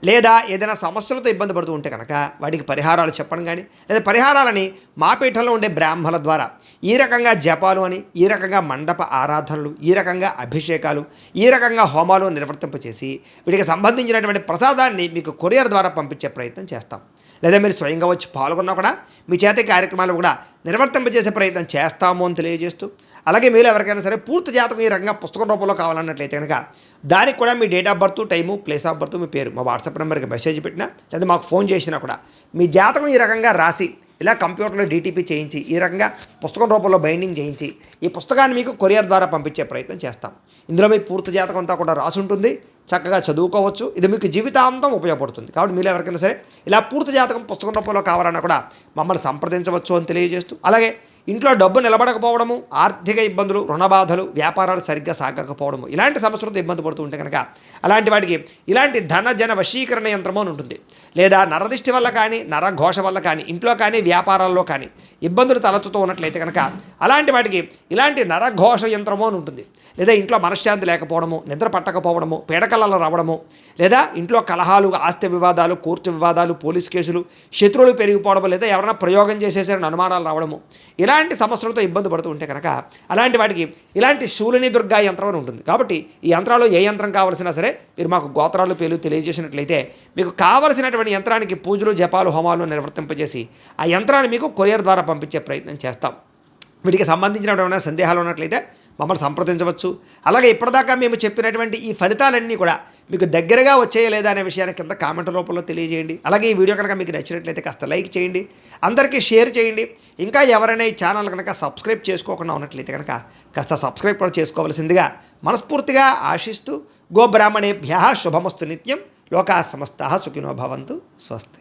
లేదా ఏదైనా సమస్యలతో ఇబ్బంది పడుతూ ఉంటే కనుక వాటికి పరిహారాలు చెప్పడం కానీ, లేదా పరిహారాలని మా పీఠంలో ఉండే బ్రాహ్మణుల ద్వారా ఈ రకంగా జపాలు అని, ఈ రకంగా మండప ఆరాధనలు, ఈ రకంగా అభిషేకాలు, ఈ రకంగా హోమాలు నిర్వర్తింపచేసి వీటికి సంబంధించినటువంటి ప్రసాదాన్ని మీకు కొరియర్ ద్వారా పంపించే ప్రయత్నం చేస్తాం. లేదా మీరు స్వయంగా వచ్చి పాల్గొన్నా కూడా మీ చేత ఈ కార్యక్రమాలు కూడా నిర్వర్తింపజేసే ప్రయత్నం చేస్తాము అని తెలియజేస్తూ, అలాగే మీరు ఎవరికైనా సరే పూర్తి జాతకం ఈ రకంగా పుస్తకం రూపంలో కావాలన్నట్లయితే కనుక దానికి కూడా మీ date of birth, time, place of birth, మీ పేరు మా వాట్సాప్ నెంబర్కి మెసేజ్ పెట్టినా లేదా మాకు ఫోన్ చేసినా కూడా మీ జాతకం ఈ రకంగా రాసి ఇలా కంప్యూటర్లో డీటీపీ చేయించి ఈ రకంగా పుస్తకం రూపంలో బైండింగ్ చేయించి ఈ పుస్తకాన్ని మీకు కొరియర్ ద్వారా పంపించే ప్రయత్నం చేస్తాం. ఇందులో మీ పూర్తి జాతకం అంతా కూడా రాసి ఉంటుంది, చక్కగా చదువుకోవచ్చు. ఇది మీకు జీవితాంతం ఉపయోగపడుతుంది. కాబట్టి మీరు ఎవరికైనా సరే ఇలా పూర్తి జాతకం పుస్తకం రూపంలో కావాలన్నా కూడా మమ్మల్ని సంప్రదించవచ్చు అని తెలియజేస్తూ, అలాగే ఇంట్లో డబ్బు నిలబడకపోవడము, ఆర్థిక ఇబ్బందులు, రుణబాధలు, వ్యాపారాలు సరిగ్గా సాగకపోవడము, ఇలాంటి సమస్యలతో ఇబ్బంది పడుతూ ఉంటే కనుక అలాంటి వాటికి ఇలాంటి ధన జన వశీకరణ యంత్రము అని ఉంటుంది. లేదా నరదిష్టి వల్ల కానీ, నరఘోష వల్ల కానీ, ఇంట్లో కానీ, వ్యాపారాల్లో కానీ ఇబ్బందులు తలెత్తుతూ ఉన్నట్లయితే కనుక అలాంటి వాటికి ఇలాంటి నరఘోష యంత్రము అని ఉంటుంది. లేదా ఇంట్లో మనశ్శాంతి లేకపోవడము, నిద్ర పట్టకపోవడము, పీడకలలు రావడము, లేదా ఇంట్లో కలహాలు, ఆస్తి వివాదాలు, కోర్టు వివాదాలు, పోలీస్ కేసులు, శత్రువులు పెరిగిపోవడము, లేదా ఎవరైనా ప్రయోగం చేసేసారని అనుమానాలు రావడము, ఇలాంటి సమస్యలతో ఇబ్బంది పడుతూ ఉంటే కనుక అలాంటి వాటికి ఇలాంటి శూలిని దుర్గా యంత్రం అని ఉంటుంది. కాబట్టి ఈ యంత్రాలు ఏ యంత్రం కావాల్సినా సరే మీరు మాకు గోత్రాలు పేర్లు తెలియజేసినట్లయితే మీకు కావలసినటువంటి యంత్రానికి పూజలు, జపాలు, హోమాలు నిర్వర్తింపజేసి ఆ యంత్రాన్ని మీకు కొరియర్ ద్వారా పంపించే ప్రయత్నం చేస్తాం. వీటికి సంబంధించినటువంటి సందేహాలు ఉన్నట్లయితే మమ్మల్ని సంప్రదించవచ్చు. అలాగే ఇప్పటిదాకా మేము చెప్పినటువంటి ఈ ఫలితాలన్నీ కూడా మీకు దగ్గరగా వచ్చేయా లేదా అనే విషయాన్ని కింద కామెంట్ రూపంలో తెలియజేయండి. అలాగే ఈ వీడియో కనుక మీకు నచ్చినట్లయితే కాస్త లైక్ చేయండి, అందరికీ షేర్ చేయండి. ఇంకా ఎవరైనా ఈ ఛానల్ కనుక సబ్స్క్రైబ్ చేసుకోకుండా ఉన్నట్లయితే కనుక కాస్త సబ్స్క్రైబ్ కూడా చేసుకోవాల్సిందిగా మనస్ఫూర్తిగా ఆశిస్తూ, గోబ్రాహ్మణేభ్యః శుభమస్తు నిత్యం, లోకాః సమస్తాః సుఖినో భవంతు. స్వస్తి.